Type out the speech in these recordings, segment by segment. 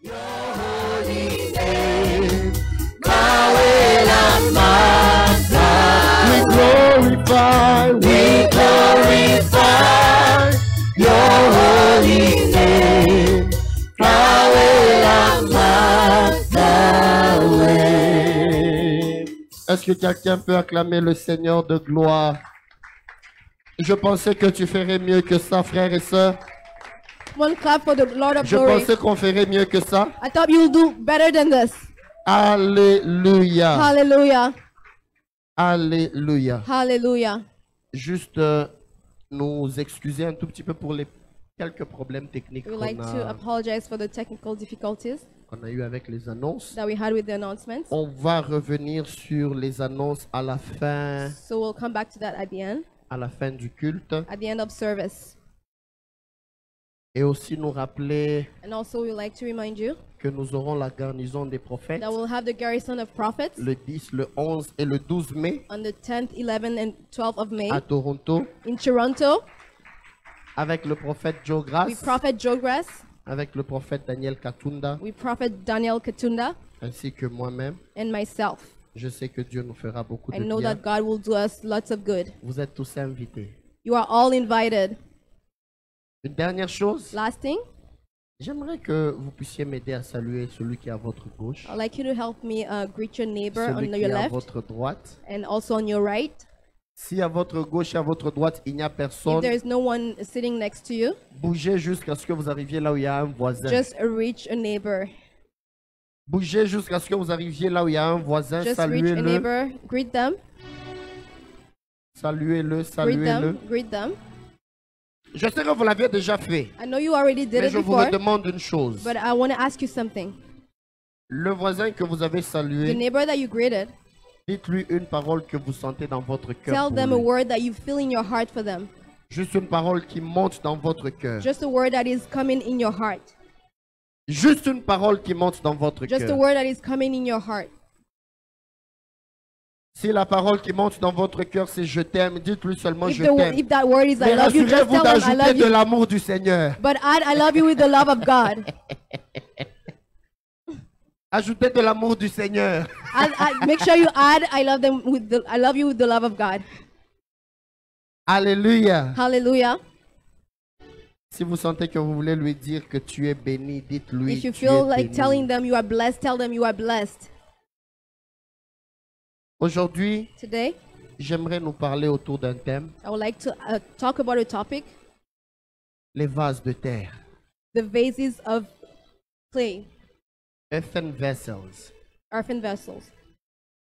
Your holy name, Yahweh Lamata. We glorify your holy name, Yahweh Lamata. Est-ce que quelqu'un peut acclamer le Seigneur de gloire? Je pensais que tu ferais mieux que ça, frères et sœurs. One clap for the Lord of Je glory. pensais qu'on ferait mieux que ça. I thought you'll do better than this. Alléluia. Hallelujah. Alléluia. Hallelujah. Juste nous excuser un tout petit peu pour les quelques problèmes techniques We would like to apologize for the technical difficulties qu'on a eu avec les annonces. that we had with the announcements. On va revenir sur les annonces à la fin So we'll come back to that at the du culte. at the end of service. Et aussi nous rappeler And also we would like to remind you que nous aurons la garnison des prophètes that we'll have the garrison of prophets le 10, le 11 et le 12 mai on the 10th, 11th, and 12th of May à Toronto in Toronto avec le prophète Joe with Grass, Prophet Joe Grass, avec le prophète Daniel Katunda, with Prophet Daniel Katunda, ainsi que moi-même. and myself. Je sais que Dieu nous fera beaucoup I de know bien. that God will do us lots of good. Vous êtes tous invités. You are all invited. Une dernière chose, Last thing, j'aimerais que vous puissiez m'aider à saluer celui qui est à votre gauche, I'd like you to help me greet your neighbor celui on qui your est à left votre droite. and also on your right. Si à votre gauche et à votre droite, il n'y a If personne, there is no one sitting next to you, bougez jusqu'à ce que vous arriviez là où il y a un voisin. just reach a neighbor. Bougez jusqu'à ce que vous arriviez là où il y a un voisin. Just reach a Saluez-le, neighbor, greet them, saluez-le, saluez-le. greet them. Je sais que vous l'aviez déjà fait, I know you already did mais it je vous before, redemande une chose. but I want to ask you something. Le voisin que vous avez The salué, neighbor that you greeted, dites-lui une parole que vous sentez dans votre cœur. tell pour them a lui. word that you feel in your heart for them. Juste une parole qui monte dans votre cœur. Just a word that is coming in your heart. Juste une parole qui monte dans votre Just a cœur. word that is coming in your heart. Si la parole qui monte dans votre cœur, c'est je t'aime, dites-lui seulement If, je t'aime. if that word is I Mais love you, just rassurez-vous tell them I d'ajouter love de you. l'amour du Seigneur. But add I love you with the love of God. Ajoutez de l'amour du Seigneur. Make sure you add I love them with the I love you with the love of God. Alléluia. Hallelujah. Si vous sentez que vous voulez lui dire que tu es béni, dites-lui. If you tu es feel like béni. telling them you are blessed, tell them you are blessed. Aujourd'hui, Today, j'aimerais nous parler autour d'un thème, I would like to talk about a topic, les vases de terre. the vases of clay, Earthen vessels. earthen vessels.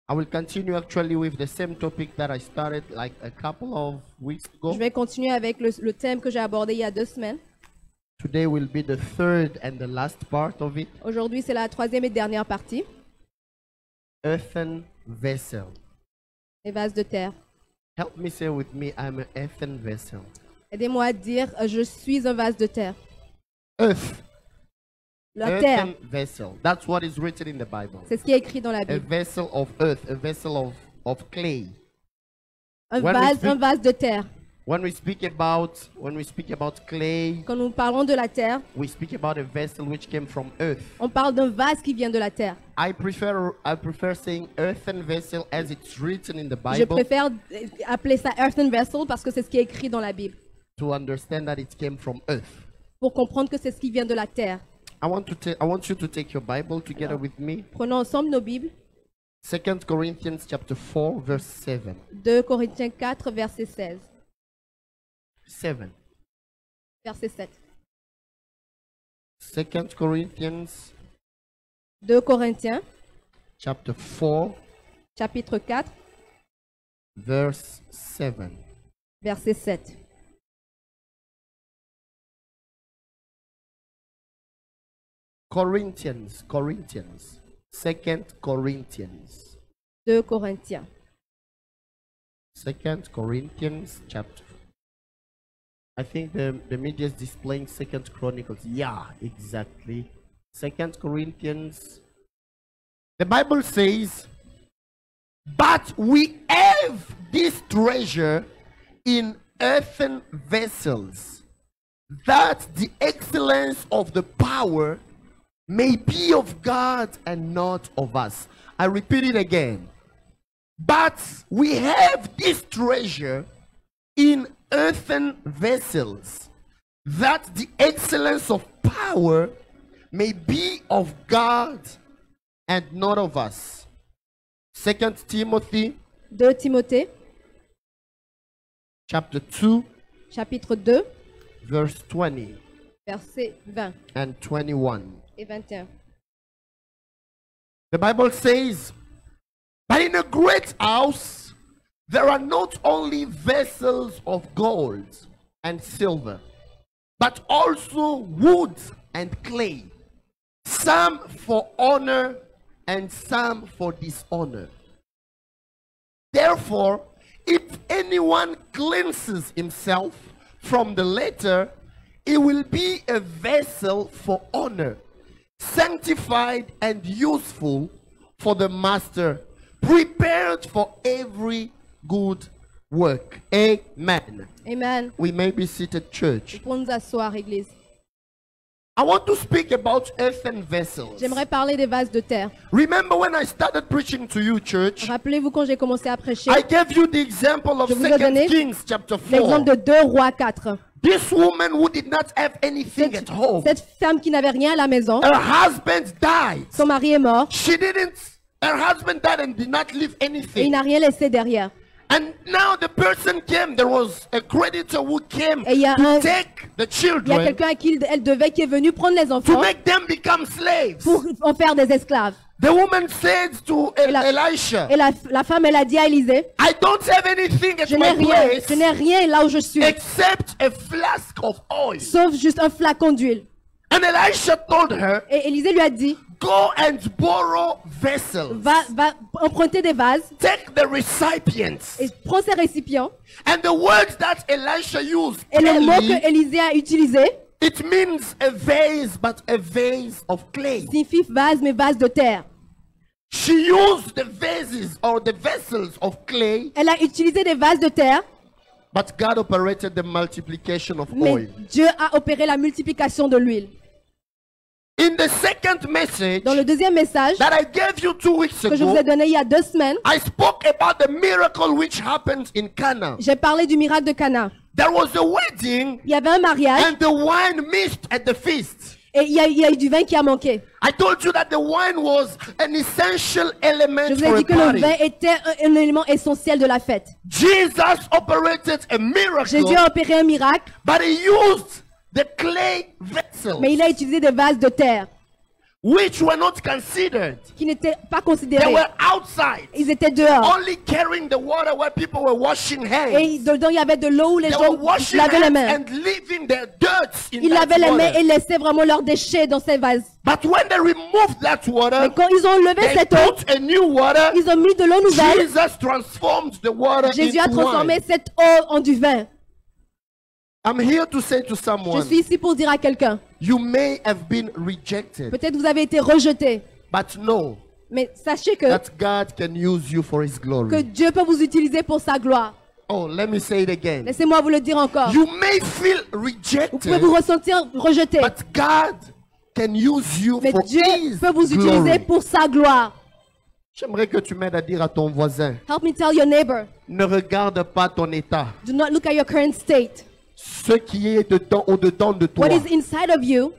I will continue actually with the same topic that I started like a couple of weeks ago. Je vais continuer avec le thème que j'ai abordé il y a 2 semaines. Today will be the third and the last part of it. Aujourd'hui, c'est la 3e et dernière partie, Earthen vessel. les vases de terre. Help me say with me, I'm an earthen vessel. Aidez-moi à dire, je suis un vase de terre. Earth. La terre, Earthen vessel. That's what is written in the Bible. c'est ce qui est écrit dans la A Bible. vessel of earth, a vessel of clay. Un When we speak- vase de terre. When we speak about clay, Quand nous parlons de la terre, we speak about a vessel which came from earth. on parle d'un vase qui vient de la terre. I prefer saying earthen vessel as it's written in the Je Bible préfère appeler ça earthen vessel parce que c'est ce qui est écrit dans la Bible. to understand that it came from earth. Pour comprendre que c'est ce qui vient de la terre. I want you to take your Bible together with me. Prenons ensemble nos Bibles. 2 Corinthians chapter 4 verse 7. 2 Corinthiens 4, verset 16. 7. Verset 7. 2 Corinthians 2 Corinthiens, chapter 4 chapitre 4, verse 7. verset 7. Corinthians. 2 Corinthians. 2 Corinthiens. 2 Corinthians chapter. I think the media is displaying 2 Chronicles. Yeah, exactly. 2 Corinthians. The Bible says, but we have this treasure in earthen vessels, that the excellence of the power may be of God and not of us. I repeat it again. But we have this treasure in earthen vessels, that the excellence of power may be of God and not of us. 2 Timothy 2 Timothée, chapter 2, chapitre 2, verse 20 versets 20 and 21. et 21. The Bible says, but in a great house there are not only vessels of gold and silver, but also wood and clay, some for honor and some for dishonor. Therefore, if anyone cleanses himself from the latter, he will be a vessel for honor, sanctified and useful for the master, prepared for every good work. Amen. Amen. We may be seated, church. Pour nous asseoir, Église. I want to speak about earthen vessels. J'aimerais parler des vases de terre. Remember when I started preaching to you, church, Rappelez-vous quand j'ai commencé à prêcher, I gave you the example of Je vous ai 2 donné Kings chapter l'exemple 4. de 2 Rois 4. This woman who did not have anything at home, Cette femme qui n'avait rien à la maison, her husband died. son mari est mort Her husband died and did not leave et il anything. n'a rien laissé derrière. And now the person came, there was a creditor who came Et il y a to take the Il y a children quelqu'un à qui elle devait qui est venu prendre les to enfants make them become slaves. pour en faire des esclaves. The woman said to Elisha, Et la femme, elle a dit à Élisée, I don't have anything at je n'ai my rien, place je n'ai rien là où je suis, except a flask of oil. sauf juste un flacon d'huile. And Elisha told her, Et Élisée lui a dit, go and borrow vessels. va emprunter des vases Take the recipients. et prends ces récipients. And the words that Elisha used, Et le mot clearly, que Élisée a utilisé it means a vase, but a vase of clay. signifie vase, mais vase de terre. She used the vases or the vessels of clay, Elle a utilisé des vases de terre, but God operated the multiplication of mais oil. Dieu a opéré la multiplication de l'huile. In the second message Dans le deuxième message that I gave you 2 weeks que je vous ai ago, donné il y a 2 semaines, I spoke about the miracle which happened in Cana. j'ai parlé du miracle de Cana. There was a wedding Il y avait un mariage and the wine missed at the feast. et il y a eu du vin qui a manqué. I told you that the wine was an essential element Je vous for ai a dit que le party. vin était un élément essentiel de la fête. Jesus operated a Jésus miracle, a opéré un miracle, but he used the clay vessels, mais il a utilisé des vases de terre which were not considered. qui n'étaient pas They considérés. were outside, Ils étaient dehors. only carrying the water where people were washing hands. Et dedans, il y avait de l'eau où les They gens were washing lavaient les hands mains. and leaving their dirt in Ils that lavaient les mains water. et laissaient vraiment leurs déchets dans ces vases. But when they removed that water, Mais quand ils ont levé they cette eau, put a new water. ils ont mis de l'eau nouvelle. Jesus transformed the water Jésus a into transformé wine. cette eau en du vin. I'm here to say to Je someone, suis ici pour dire à quelqu'un, you may have been rejected, peut-être vous avez été rejeté, but know mais sachez que that God can use you for His glory. Dieu peut vous utiliser pour sa gloire. Oh, let me say it again. Laissez-moi vous le dire encore. You may feel Vous pouvez rejected, vous ressentir rejeté, but God can use you mais for Dieu His peut vous utiliser glory. pour sa gloire. J'aimerais que tu m'aides à dire à ton voisin, Help me tell your neighbor, ne regarde pas ton état. do not look at your current state. Ce qui est dedans, au-dedans de toi What is inside of you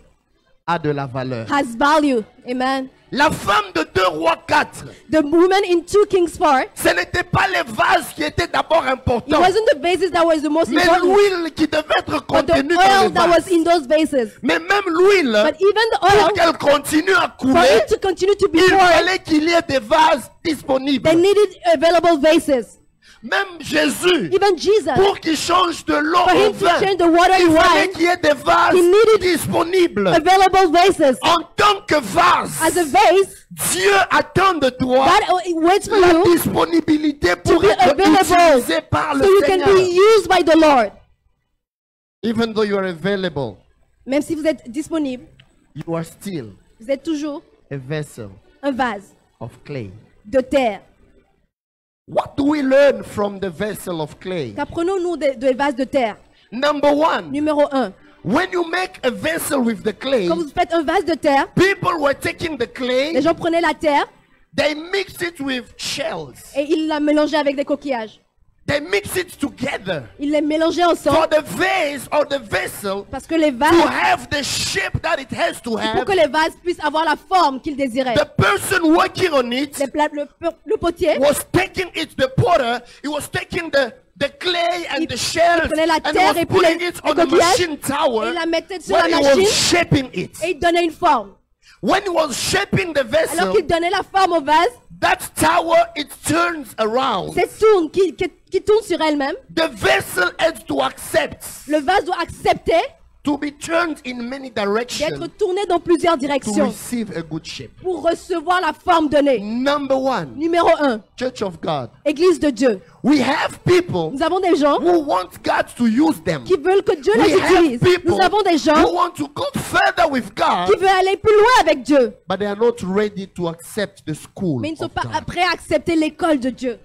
a de la valeur. has value. Amen. La femme de 2 Rois 4, The woman in 2 Kings 4, ce n'était pas les vases qui étaient d'abord it importants, wasn't the vases that was the most mais important, l'huile qui devait être but the contenue dans les oil that was vases. in those vases. Mais même l'huile, But even the pour oil, qu'elle continue à for couler, it to continue to be il poured, fallait qu'il y ait des vases disponibles. they needed available vases. Même Jésus, Even Jesus, pour qu'il change de l'eau for au him to vin, change the water il in fallait wine, qu'il y ait des vases he needed disponibles. available vases. En tant que vase, As a vase, Dieu attend de toi God waits for la you disponibilité pour be être available utilisé par le so you can Seigneur. be used by the Lord. Even though you are available, Même si vous êtes disponible, you are still vous êtes toujours a vessel un vase of clay. de terre. What do we learn from the vessel of clay? Qu'apprenons-nous des vases de terre? Number one, Numéro 1. When you make a vessel with the clay, Quand vous faites un vase de terre, people were taking the les clay, gens prenaient la terre they mixed it with shells. et ils la mélangeaient avec des coquillages. They mix it together Ils les mélangeaient for ensemble the vase or the vessel parce que les vases, to have the shape that it has to pour have. que les vases puissent avoir la forme qu'ils désiraient. The person working on it Le potier, was taking it, the potter, he was taking the clay and the shells prenait la and terre was et puis putting les it on the coquillages machine tower et il la mettait sur when la he machine was shaping it. et il donnait une forme. When he was shaping the Alors vessel, qu'il donnait la forme au vase, that tower, it turns around. cette tourne qui tourne sur elle-même, The vessel has to accept le vase doit accepter to be turned in many directions d'être tourné dans plusieurs to directions receive a good shape. pour recevoir la forme donnée. Number one, Numéro 1, Church of God. Église de Dieu. We have people Nous avons des gens who want God to use them. qui veulent que Dieu les We have utilise. people Nous avons des gens who want to go further with God, qui veulent aller plus loin avec Dieu, but they are not ready to accept the school mais ils ne sont of pas God. prêts à accepter l'école de Dieu.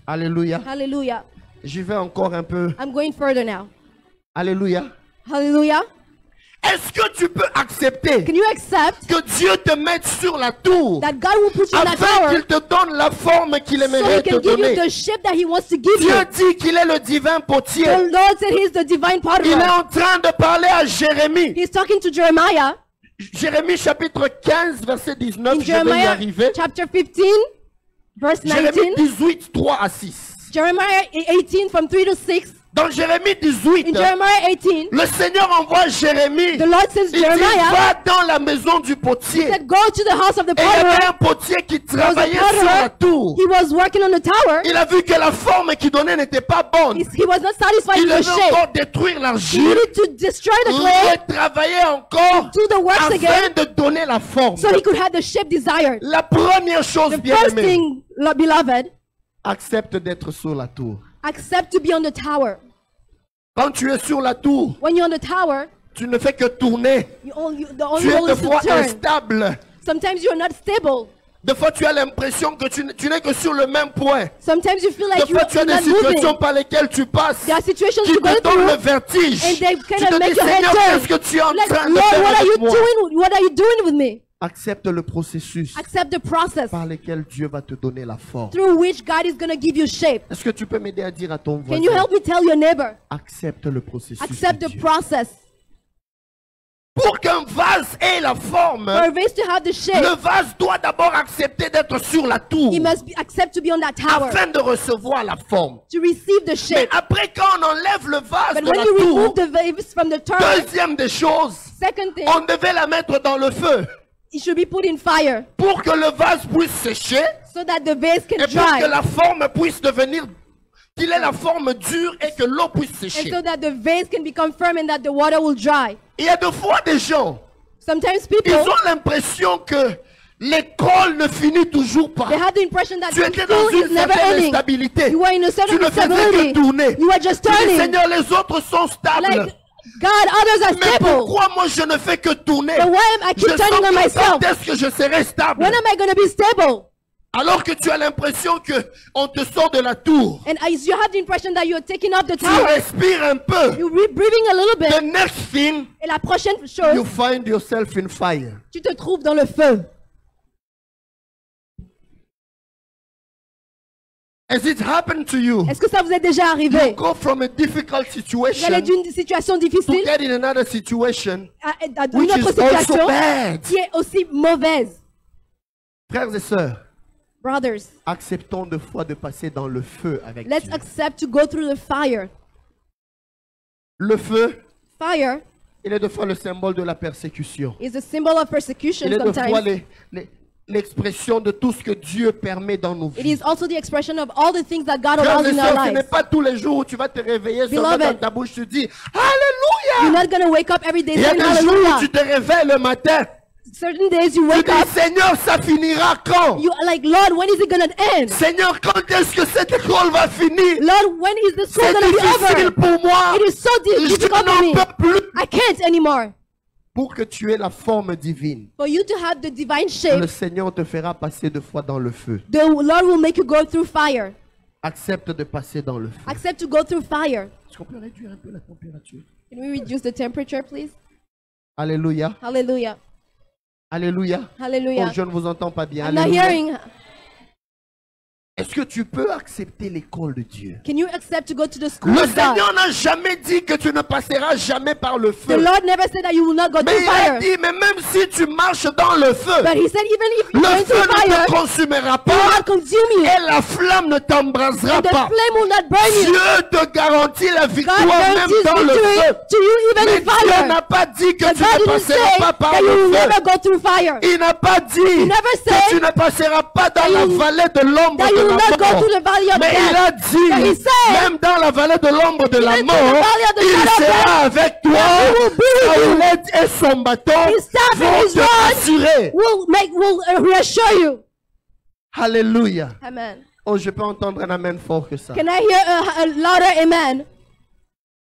Alléluia. Hallelujah. J'y vais encore un peu. I'm going further now. Alléluia. Hallelujah. Est-ce que tu peux accepter Can you accept que Dieu te mette sur la tour that God will put you in that afin tower qu'il te donne la forme qu'il so aimerait He te can give you donner? the shape that He wants to give you? Dieu dit qu'il est le divin potier. The Lord said He's the divine Il est potter. en train de parler à Jérémie. He's talking to Jeremiah Jérémie chapitre 15 verset 19, in je vais y Jeremiah arriver. chapter 15, verse Jérémie 19. 18, 3 à 6. Jeremiah 18 from 3 to 6. Dans Jérémie 18, In Jeremiah 18, le Seigneur envoie Jérémie. the Lord says, Il dit, Jeremiah, va dans la maison du potier. said, go to the house of the Et il y avait potter. un potier qui There was a travaillait sur la potter. tour. He was working on the tower. Il a vu que la forme qu'il donnait n'était pas bonne. He was not satisfied Il with the devait shape. encore détruire He l'argile, needed to destroy the clay, retravailler encore do the works afin again, de donner la forme. so he could have the shape desired. La première chose, The bien first aimé, thing, beloved, accepte d'être sur la tour. accept to be on the tower. Quand tu es sur la tour, When you're on the tower, tu ne fais que tourner. the only Tu es goal des is to fois turn. instable. Sometimes you're not stable. Des fois, tu as l'impression que tu n'es que sur le même point. Sometimes you feel Des like fois, tu as you're des not situations moving. par lesquelles tu passes There are situations qui you go te donnent le through, vertige. and they Tu kind of te make dis, your head Seigneur, turn. qu'est-ce que tu es en Like, train de Lord, faire what are avec you moi? doing? What are you doing with me? Accepte le processus Accept the process par lequel Dieu va te donner la forme. through which God is going to give you shape. Est-ce que tu peux m'aider à dire à ton Can you voisin, help me tell your neighbor? accepte le processus Accept de the Dieu. process. Pour qu'un vase ait la forme, For a vase to have the shape, le vase doit d'abord accepter d'être sur la tour he must accept to be on that tower afin de recevoir la forme. to receive the Mais shape. après, quand on enlève le vase But de when la you tour, remove the vase from the tower, deuxième des choses, second thing, on devait la mettre dans le feu it should be put in fire pour que le vase puisse sécher so that the vase can et pour que dry la forme puisse devenir, qu'il ait la forme dure et que l'eau puisse and sécher. so that the vase can become firm and that the water will dry. Il y a des fois des gens, Sometimes ils people, ont l'impression que l'école ne finit toujours pas. they have the impression that Tu the étais dans school is une never certaine ending. instabilité. You were in a Tu certain ne faisais que instability. tourner. You were just Tu dis, turning. Seigneur, les autres sont stables. Like, God, others are Mais stable. pourquoi moi je ne fais que tourner? But why am I Je keep sens turning on que myself? quand est-ce que je serai stable? When am I going to be stable? Alors que tu as l'impression que on te sort de la tour. And as you have the impression that you're taking up the Tu tower, respires un peu. you're breathing a little The bit, next thing, et la prochaine you chose, find yourself in fire. tu te trouves dans le feu. Has it happened to you? Est-ce que ça vous est déjà You arrivé? go from a difficult Vous situation allez d'une situation to difficile get in another situation à which une autre is also situation bad. qui est aussi mauvaise. Frères et sœurs, Brothers, acceptons de fois de passer dans le feu avec let's Dieu. accept to go through the fire. Le feu, Fire il est de fois le symbole de la persécution. is a symbol of persecution Il est de fois sometimes. l'expression de tout ce que Dieu permet dans nos It vies. is also the expression of all the things that God Frères allows et in our sœurs, ce n'est lives. pas tous les jours où tu vas te réveiller, seulement Beloved, dans ta bouche, tu dis You're Alléluia. not going to wake up every day Il y a saying des jours où hallelujah. tu te réveilles le matin, Certain days you tu wake dis up, Seigneur, ça finira quand? you are like, Lord, when is it going to end? Seigneur, quand est-ce que cette école va finir? Lord, when is the school C'est going to be difficile over? pour moi. It is so Je difficult for n'en me. peux plus. I can't anymore. Pour que tu aies la forme divine, For you to have the divine le shape, Seigneur te fera passer deux fois dans le feu. the Lord will make you go through fire. Accepte de passer dans le feu. Accept to go through fire. Est-ce qu'on peut réduire un peu la température? Can we reduce the temperature, please? Alléluia. Hallelujah. Alléluia. Hallelujah. Oh, je ne vous entends pas bien. I'm not Alléluia. hearing. Est-ce que tu peux accepter l'école de Dieu? Can you accept to go to the school Le of God? Seigneur n'a jamais dit que tu ne passeras jamais par le The feu. Lord never said that you will not go Mais through il a fire. dit, mais même si tu marches dans le feu, But he said even if you le go feu into ne fire, te consumera it will pas not consume you. et la flamme ne t'embrasera And the pas. flame will not burn you. Dieu te garantit la God victoire même guarantees dans le victory feu. to you even Mais in Dieu fire. n'a pas dit que But tu God ne didn't passeras say pas par that you le will feu. never go through fire. Il n'a pas dit never que said tu ne passeras pas dans that la you- vallée de l'ombre that de you will la not go mort. through the valley of Mais il death. a But dit, he said, même dans la vallée de l'ombre de la even through the mort, valley of the il shadow of sera death, avec toi. he will be with Sa you. houlette et son bâton His staff and vont his te rod rassurer. will reassure you. Alléluia. Amen. Oh, je peux entendre un amen fort que ça. Can I hear a louder amen?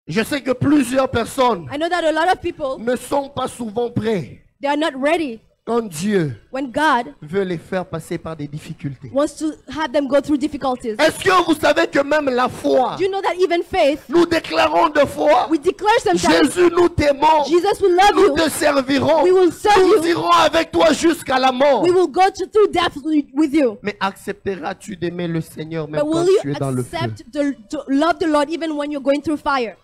Je sais que plusieurs personnes I know that a lot of people, ne sont pas souvent prêts they are not ready quand Dieu when God veut les faire passer par des difficultés. wants to have them go through difficulties. Est-ce que vous savez que même la foi, Do you know that even faith, nous déclarons de foi, we declare sometimes, Jésus, nous t'aimons, Jesus will love nous you, te servirons, we will serve nous you, irons avec toi jusqu'à la mort. we will go through death with you. Mais accepteras-tu d'aimer le Seigneur même But quand will tu es you dans le feu? accept to love the Lord even when you're going through fire?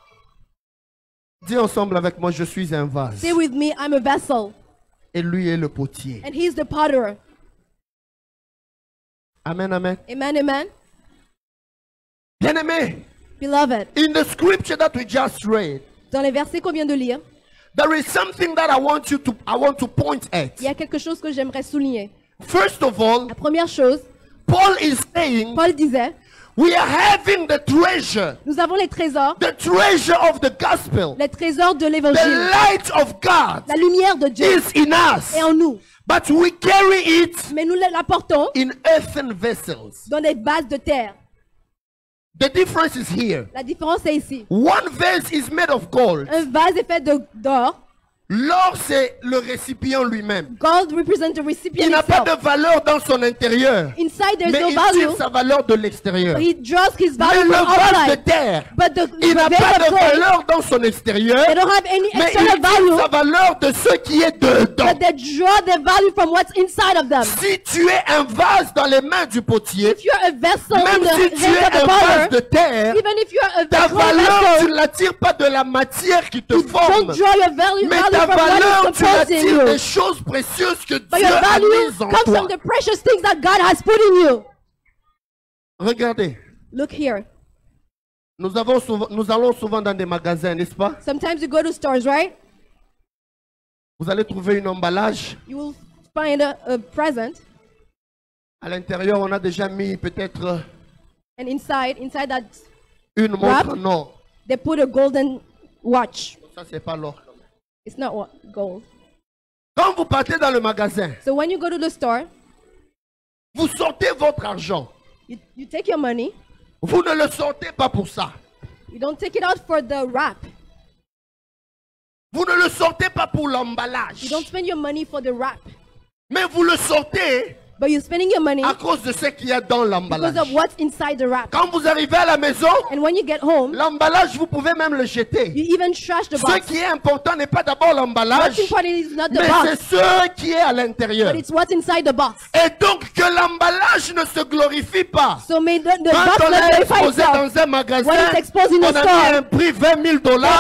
Dis ensemble avec moi, je suis un vase Say with me, I'm a vessel, et lui est le potier. and he's the potter. Amen, amen. Amen, amen. Bien-aimé, Beloved, in the scripture that we just read, dans les versets qu'on vient de lire, there is something that I want to point at. il y a quelque chose que j'aimerais souligner. First of all, La première chose, Paul is saying, Paul disait, we are having the treasure of the gospel. les trésors de The l'évangile, light of God la lumière de Dieu is in us, est en nous. but we carry it Mais nous l'apportons in earthen vessels. dans des bases de terre. The difference is here. La différence est ici. One vase is made of gold. Un vase est fait d'or. L'or, c'est le récipient lui-même. Gold represents the recipient Il n'a pas itself. de valeur dans son intérieur, Inside there's mais no il value. tire sa valeur de l'extérieur. He draws his Mais value le from vase de outside. terre, But the il n'a vase pas of de gold, valeur dans son extérieur, they don't have any mais external il tire value. sa valeur de ce qui est dedans. But they draw their value from what's inside of them. Si tu es un vase dans les mains du potier, If you're a vessel in même the si tu hands es of the un vase de potter, terre, even if you're a ta clay valeur, tu vessel, ne la tires pas de la matière qui te you forme, don't draw your value mais ta from what valeur, is tu la composed in tires des you. choses précieuses que But Dieu your a value mises en comes toi. from the precious things that God has put in you. Regardez, Look here. nous allons souvent dans des magasins, n'est-ce pas? Sometimes you go to stores, right? Vous allez trouver un emballage. You will find a present, À l'intérieur, on a déjà mis peut-être and inside that, une montre Wrap. en or. they put a golden watch. Ça, c'est pas l'or. It's not gold. Quand vous partez dans le magasin, So when you go to the store, vous sortez votre argent. you take your money. Vous ne le sortez pas pour ça. You don't take it out for the wrap. Vous ne le sortez pas pour You l'emballage. don't spend your money for the wrap. Mais vous le sortez But you're spending your money à cause de ce qu'il y a dans because l'emballage. of what's inside the wrap. Quand vous arrivez à la maison, And when you get home, l'emballage, vous pouvez même le jeter. you even trash the Ce box. qui est important n'est pas d'abord What's l'emballage, important is not the mais box, c'est ce qui est à l'intérieur. but it's what's inside the box. Et donc que l'emballage ne se glorifie pas. So may the Quand box on not l'a glorify exposé itself. dans un magasin, When it's exposed in on a a mis store, un prix $20 000, they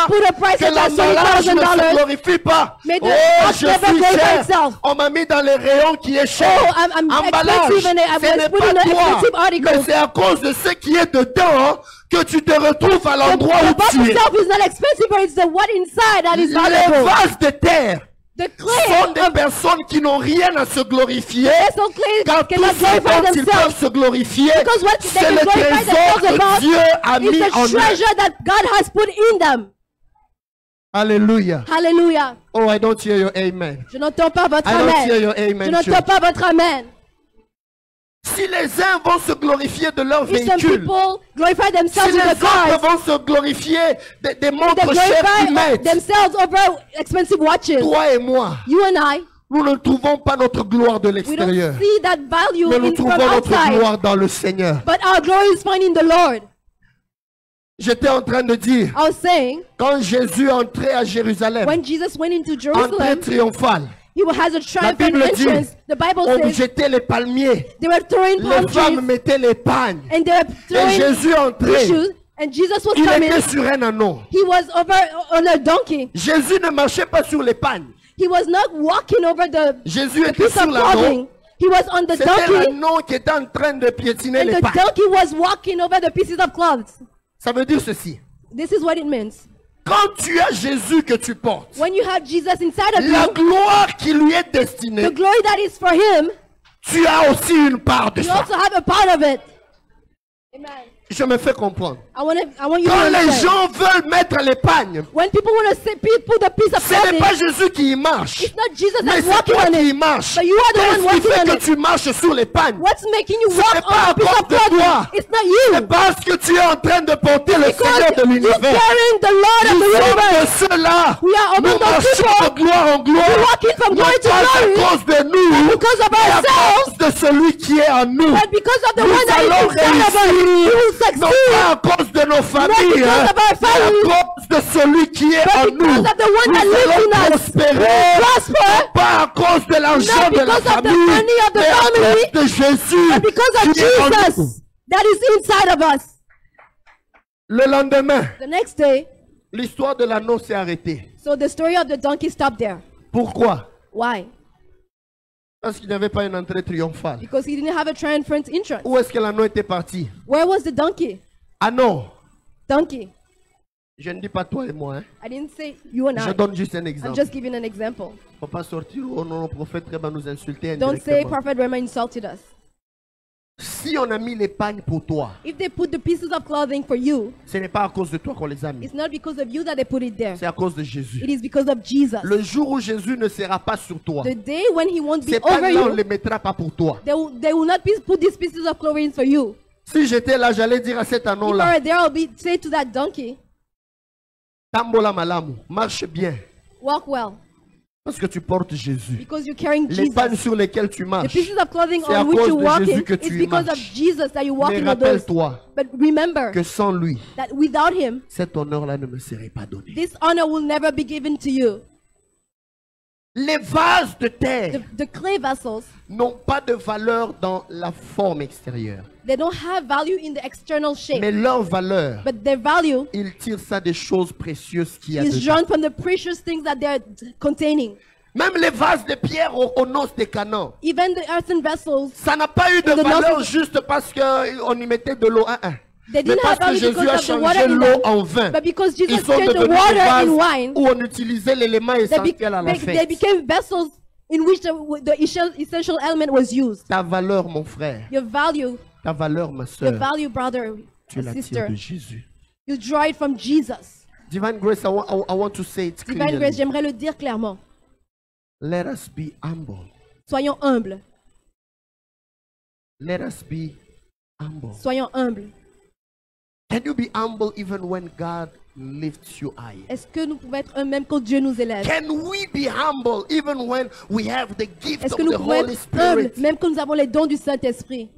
put a price que at l'emballage ne se $20,000. glorifie pas. May the Oh, box je never suis glorify cher. itself. On m'a mis dans les rayons qui est cher. Oh, I'm Emballage, expensive and I ce was n'est put pas in an toi, expensive mais article. c'est à cause de ce qui est dedans que tu te retrouves à The l'endroit box où tu es. itself is not expensive, but it's the what inside that is Les valuable. vases de terre The sont clay des personnes qui n'ont rien à se glorifier. so clay Quand tout cannot ce glorify dont ils peuvent themselves. se glorifier, Because what they c'est can le glorify trésor themselves que about Dieu a is mis the en eux. treasure that God has put in them. Alléluia. Hallelujah. Oh, I don't hear your amen. Je n'entends pas votre I don't hear amen. your Je amen. n'entends church. pas votre amen. Si les uns vont se glorifier de leur If some véhicule, people glorify si themselves les with the cars, autres vont se glorifier des they montres chères glorify qu'ils mettent, themselves over expensive watches. toi et moi, You and I, nous ne trouvons pas notre gloire de we l'extérieur, don't see that value mais nous from trouvons notre outside. gloire dans le Seigneur. But our glory is found in the Lord. J'étais en train de dire, I was saying, quand Jésus entrait à Jérusalem, when Jesus went into entrée Jerusalem, triomphale, he has a triumphant Bible dit, entrance. The Bible on says jetait les palmiers, they were throwing les palm femmes trees mettaient les pagnes, and they were et throwing Jésus entrait. tissues. And Jesus was Il coming. était sur un ânon. He was over on a donkey. Jésus ne marchait pas sur les pagnes. He was not walking over the Jésus était piece sur of l'ânon. clothing. He was on the C'était donkey, l'ânon qui était en train de piétiner and les the pagnes. donkey was walking over the pieces of cloths. Ça veut dire ceci. This is what it means. Quand tu as Jésus que tu portes, When you have Jesus inside of la you, gloire qui lui est destinée, the glory that is for him, tu as aussi une part de you ça. also have a part of it. Amen. Je me fais comprendre. I want you to Quand les understand. gens veulent mettre les pagnes, When people want to put the piece of ce n'est clothing, pas Jésus qui y marche, it's not Jesus mais that's c'est walking toi on qui y it. marche. But you are the one Qu'est-ce qui walking fait on que it. tu marches sur les pagnes? What's making you Ce n'est walk pas on à a piece cause of de clothing? toi. It's not C'est you. parce que tu es en train de porter le Because Seigneur de you're l'univers. carrying the Lord of Nous the sommes de universe. ceux-là. We are among Nous those marchons people. de gloire en gloire. We're walking from glory Non to pas à glory. cause de nous, Because of mais à ourselves. cause de celui qui est en nous. But because of the Nous one that is allons inside of us, we will réussir. Non succeed. pas à cause de nos familles, because hein, of our mais family. à cause de celui qui est en But nous. because of the one that Nous lives allons in us, prospérer. we prosper. Pas à cause de l'argent Not de la because of the famille, money of the mais à family, cause de Jésus But because of qui est en nous. Jesus that is inside of us. Le lendemain, The next day, l'histoire de l'anneau s'est arrêtée. so the story of the donkey stopped there. Pourquoi? Why? Parce qu'il n'y avait pas une entrée triomphale. Because he didn't have a triumphant entrance. Où est-ce que l'anneau était parti? Where was the donkey? Ah non, Donkey. je ne dis pas toi et moi. Hein. I didn't say you and Je I. donne juste un I'm exemple. just giving an example. Il ne faut pas sortir au nom du prophète qui va nous insulter Don't say indirectement. Prophet Rema insulted us. Si on a mis les pagnes pour toi, If they put the pieces of clothing for you, ce n'est pas à cause de toi qu'on les a mis. it's not because of you that they put it there. C'est à cause de Jésus. It is because of Jesus. Le jour où Jésus ne sera pas sur toi, The day when he won't be ces over pagnes-là, on ne you, les mettra pas pour toi. they will not put these pieces of clothing for you. Si j'étais là, j'allais dire à cet If I anneau-là, were there, I'll be say to that donkey, Tambola malamu, marche bien. walk well, Parce que tu portes Jésus. because you're carrying Les pagnes Jesus. sur lesquelles tu The marches, pieces of clothing c'est à on which cause you de walk Jésus in, que tu it's y because of marches. Jesus that you walk mais in on those. rappelle-toi But remember que sans lui, that without him, cet honneur-là ne me serait pas donné. this honor will never be given to you. Les vases de terre The clay vessels, n'ont pas de valeur dans la forme extérieure. they don't have value in the external shape, Mais leur valeur, but their value ils tirent ça des choses précieuses qu'il y a is dedans. drawn from the precious things that they're containing. Même les vases de pierre aux noces des Canaan, Even the earthen vessels, ça n'a pas eu de In the valeur noces- juste parce qu'on y mettait de l'eau. they Mais didn't parce have que value Jésus a because of the changé water in l'eau them. en vin. But because Jesus Ils sont changed the devenus des water vases in wine, où on utilisait l'élément they, essentiel à la they fête. became vessels in which the essential element was used. Ta valeur, mon frère, Your value, ta valeur, ma your soeur, value, brother tu or la tires sister, de Jésus. you draw it from Jesus. Divine Grace, I want to say it Divine clearly. Grace, j'aimerais le dire clairement. Let us be humble. Soyons humbles. Let us be humble. Soyons humbles. Can you be humble even when God lifts you high? Est-ce que nous pouvons être eux-mêmes quand Dieu nous élève? Can we be humble even when we have the gift Est-ce of que nous the pouvons Holy être humbles Spirit? même quand nous avons les dons du Saint-Esprit?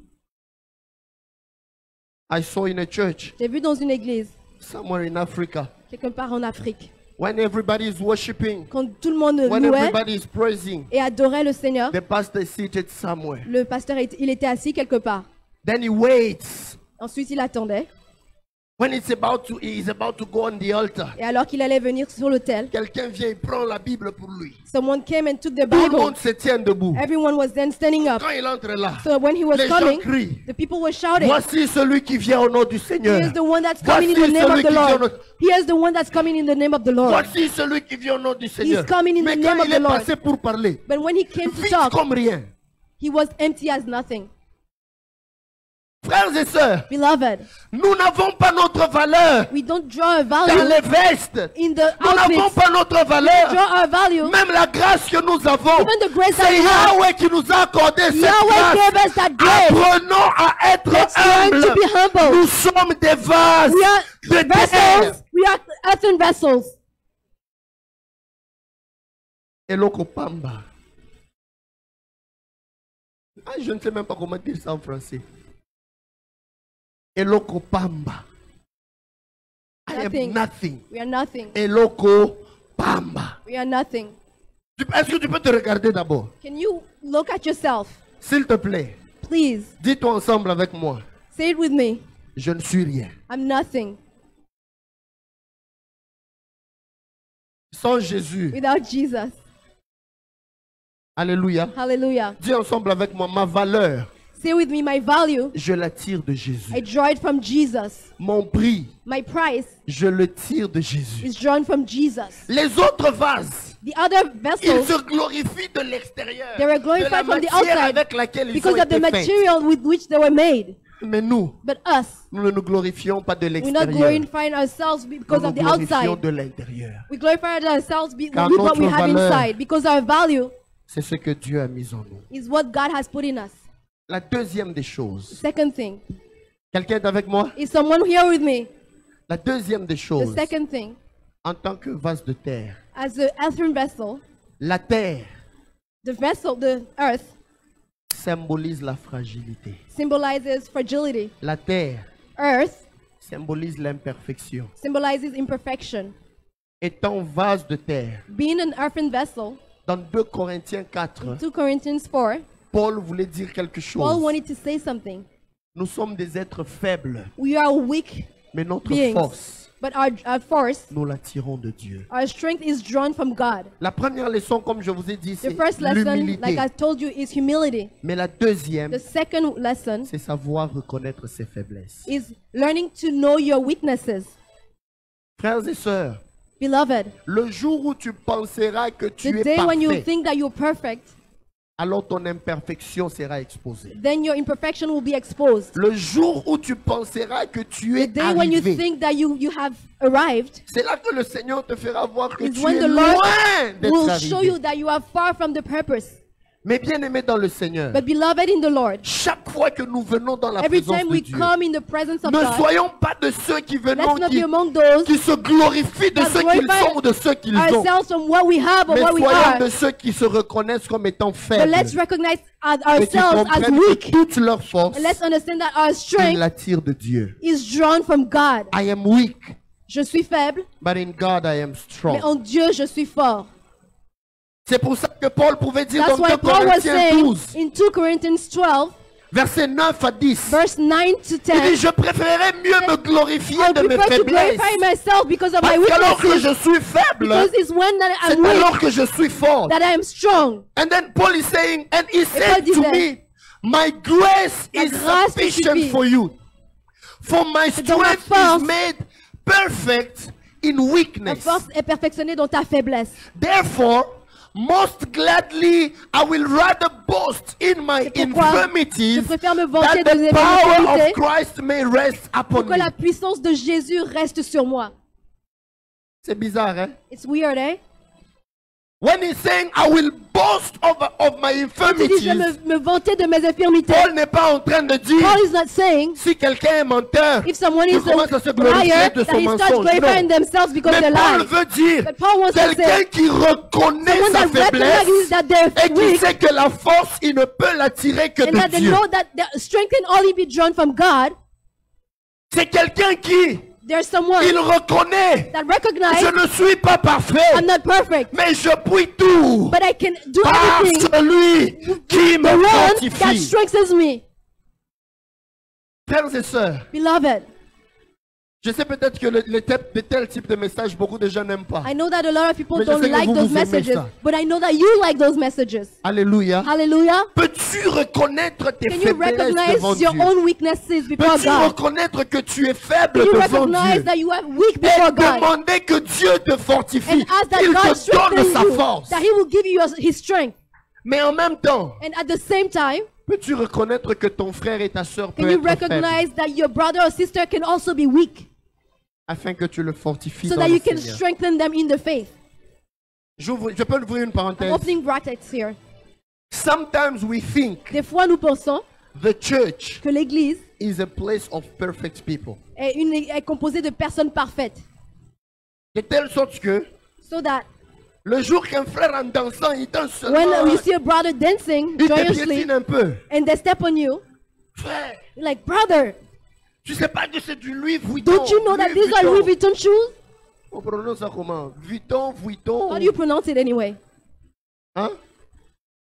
I saw in a church J'ai vu dans une église, somewhere in Africa, quelque part en Afrique, when everybody is worshiping, quand tout le monde when louait everybody is praising, et adorait le Seigneur, the pastor is seated somewhere. le pasteur il était assis quelque part. Then he waits. Ensuite, il attendait. When he's about to go on the altar, Et alors qu'il allait venir sur l'autel, quelqu'un vient et prend la Bible pour lui. someone came and took the Tout le Bible. monde se tient debout. Everyone was then standing up. Quand il entre là, So when he was les gens coming, crient. the people were shouting, Voici celui qui vient au nom du Seigneur. "Here's the one that's coming in Voici the name of celui the qui vient au Lord. nom. Here's the one that's coming in the name of the Lord." Voici celui qui vient au nom du Seigneur. coming in Mais the quand name of il the est Lord. passé pour parler, But when he came to vite talk, comme rien. he was empty as nothing. Frères et sœurs, Beloved, nous n'avons pas notre valeur we don't draw a dans value les vestes. in the Nous n'avons outfits. pas notre We valeur. draw our value. Même la grâce que nous avons, Even the grace that c'est we have. Yahweh qui nous a accordé cette Yahweh grâce. gave us that grace. Apprenons à être Let's learn to humbles. be humble. Nous sommes des vases We are de terre. vessels. We are earthen vessels. Eloko Pamba. Ah, je ne sais même pas comment dire ça en français. Eloko Pamba. I am Nothing. nothing. We are nothing. Eloko Pamba. We are nothing. Est-ce que tu peux te regarder d'abord? Can you look at yourself? S'il te plaît, Please, dis-toi ensemble avec moi. say it with me. Je ne suis rien. I'm nothing. Sans Jésus. Without Jesus. Alléluia. Hallelujah. Dis ensemble avec moi, ma valeur, Say with me, my value, je la tire de Jésus. I draw it from Jesus. Mon prix, My price je le tire de Jésus. is drawn from Jesus. Les autres vases, The other ils vessels, se glorifient de l'extérieur, they were de la glorified from the matière outside avec laquelle ils because ont of the été faits. material with which they were made. Mais nous, But us, nous ne nous glorifions pas de we're not l'extérieur. glorifying ourselves Nous because nous of the glorifions outside. de l'intérieur. We glorify ourselves Car with what we notre have valeur, inside because our value c'est ce que Dieu a mis en nous. is what God has put in us. La deuxième des choses. Second thing, Quelqu'un est avec moi? is someone here with me? La deuxième des The choses, second thing, en tant que vase de terre, as the earthen vessel, la terre the vessel, the earth, symbolise la fragilité. symbolizes fragility. La terre Earth symbolise l'imperfection. symbolizes imperfection. Étant vase de terre, Being an earthen vessel, dans 2 Corinthiens 4, 2 Corinthians 4, Paul voulait dire quelque Paul chose. wanted to say something. Nous sommes des êtres faibles, We are weak mais notre beings, force, but our force, nous la tirons de Dieu. our strength is drawn from God. La première leçon, comme je vous ai dit, The c'est first lesson, l'humilité. like I told you, is humility. Mais la deuxième, The second lesson c'est savoir reconnaître ses faiblesses. is learning to know your weaknesses. Frères et sœurs, Beloved, le jour où tu penseras que tu the es day when you parfait, think that you're perfect, alors ton imperfection sera exposée. then your imperfection will be exposed. Le jour où tu penseras que tu The es day when you arrivé, think that you have arrived c'est là que le Seigneur te fera voir que is tu when es the Lord loin d'être will show arrivé. you that you are far from the purpose. Mais bien aimé dans le Seigneur, But beloved in the Lord, chaque fois que nous venons dans la every présence time de we Dieu, come in the presence of ne God, soyons pas de ceux qui venons, let's not be among those qui se glorifient de that ce qu'ils glorify sont ou de ce qu'ils ont, ourselves from what we have or mais what we soyons are. de ceux qui se reconnaissent comme étant But faibles let's recognize et qui ourselves as comprennent que weak. toute leur force, And let's understand that our ils strength la tirent de Dieu. is drawn from God. I am weak, Je suis faible, but in God I am strong. mais en Dieu je suis fort. C'est pour ça que Paul pouvait dire That's dans why 2 Paul was Corinthiens saying 12, in 2 Corinthians 12, versets 9 à 10, verse 9 to il 10, dit, je préférerais mieux me glorifier I de mes prefer to faiblesses. glorify myself because of my Parce qu'alors que weaknesses. je suis faible, Because it's when that c'est I'm weak alors que je suis fort. that I am strong. And then Paul is saying, and he said Paul to disait, me, my grace La is grâce te sufficient suffit. for you. For my dans ma strength force. is made perfect in La weakness. force est perfectionnée dans ta faiblesse. Therefore, most gladly, I will rather boast in my C'est pourquoi infirmities je préfère me vanter that de mes the power of infirmités Christ may rest upon pour que me. la puissance de Jésus reste sur moi. C'est bizarre, hein? It's weird, eh? When he's saying, I will boast of my Quand il dit je infirmities, me vanter de mes infirmités, Paul n'est pas en train de dire, Paul is not saying si quelqu'un est menteur, if someone il is commence à se a glorifier liar de that son he starts mensonge. glorifying Non. themselves because Mais they Paul lie. veut dire, But Paul wants to quelqu'un say qui reconnaît someone sa that recognizes faiblesse that they're et qui weak sait que la force, il ne peut la tirer que and de that they Dieu. know that their strength can only be drawn from God. C'est quelqu'un qui, There's someone il reconnaît, that recognizes je ne suis pas parfait, I'm not perfect, mais je puis tout but I can do par everything. celui qui The me one that fortifie. strengthens me. Frères et sœurs, Beloved, je sais peut-être que de tels types de messages, beaucoup de gens n'aiment pas. I know that a lot of people Mais je don't sais que like vous, those vous aimez messages, ça. but I know that you like those messages. Alléluia. Hallelujah. Peux-tu reconnaître tes Can you faiblesses recognize devant your Dieu? own weaknesses before Peux-tu God? reconnaître que tu es faible Can you devant recognize Dieu? that you are weak Et before God? demander que Dieu te fortifie. And ask that Il God te donne strengthens sa you, force. that He will give you His strength. Mais en même temps, And at the same time, peux-tu reconnaître que ton frère et ta sœur can peuvent you être faibles recognize that your brother or sister can also be weak afin que tu le fortifies so dans that le you can Seigneur? strengthen them in the faith? Je peux ouvrir une I'm parenthèse. opening brackets here. Sometimes we think Des fois, nous pensons the church que l'Église is a place of perfect people. est composée de personnes parfaites. De telle sorte que So that le jour qu'un frère en dansant, il danse when seulement, you see a brother dancing il te joyously piétine un peu. and they step on you, Frère, you're like, brother, Tu sais pas que c'est du Louis Vuitton. Don't you know that these are Louis Vuitton shoes? On prononce ça comment? Vuitton. How do you pronounce it anyway? Hein?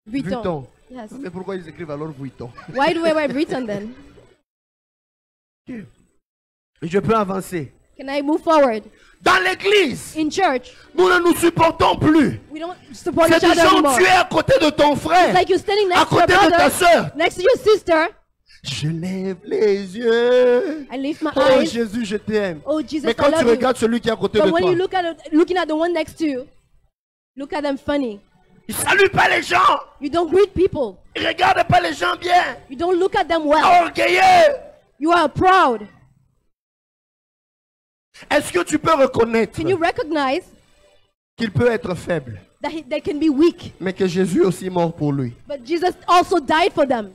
Vuitton. Yes. Mais pourquoi ils écrivent alors Vuitton? Why do we wear Vuitton then? Ok. Je peux avancer. Can I move forward? Dans l'église, In church, nous ne nous supportons plus. we don't support C'est each du other genre, anymore. tu es à côté de ton frère, It's like you're standing à next to your côté de ta brother, soeur. next to your sister. Je lève les yeux. I lift my Oh eyes. Jésus, je t'aime. Oh Jesus, Mais I quand tu love you. regardes celui qui est à côté de But when toi, you looking at the one next to you, look at them funny. il salue pas les gens. You don't greet people. Il regarde pas les gens bien. You don't look at them well. Orgueilleux. You are proud. Est-ce que tu peux reconnaître Can you recognize qu'il peut être faible, that they can be weak, mais que Jésus est aussi mort pour lui? but Jesus also died for them?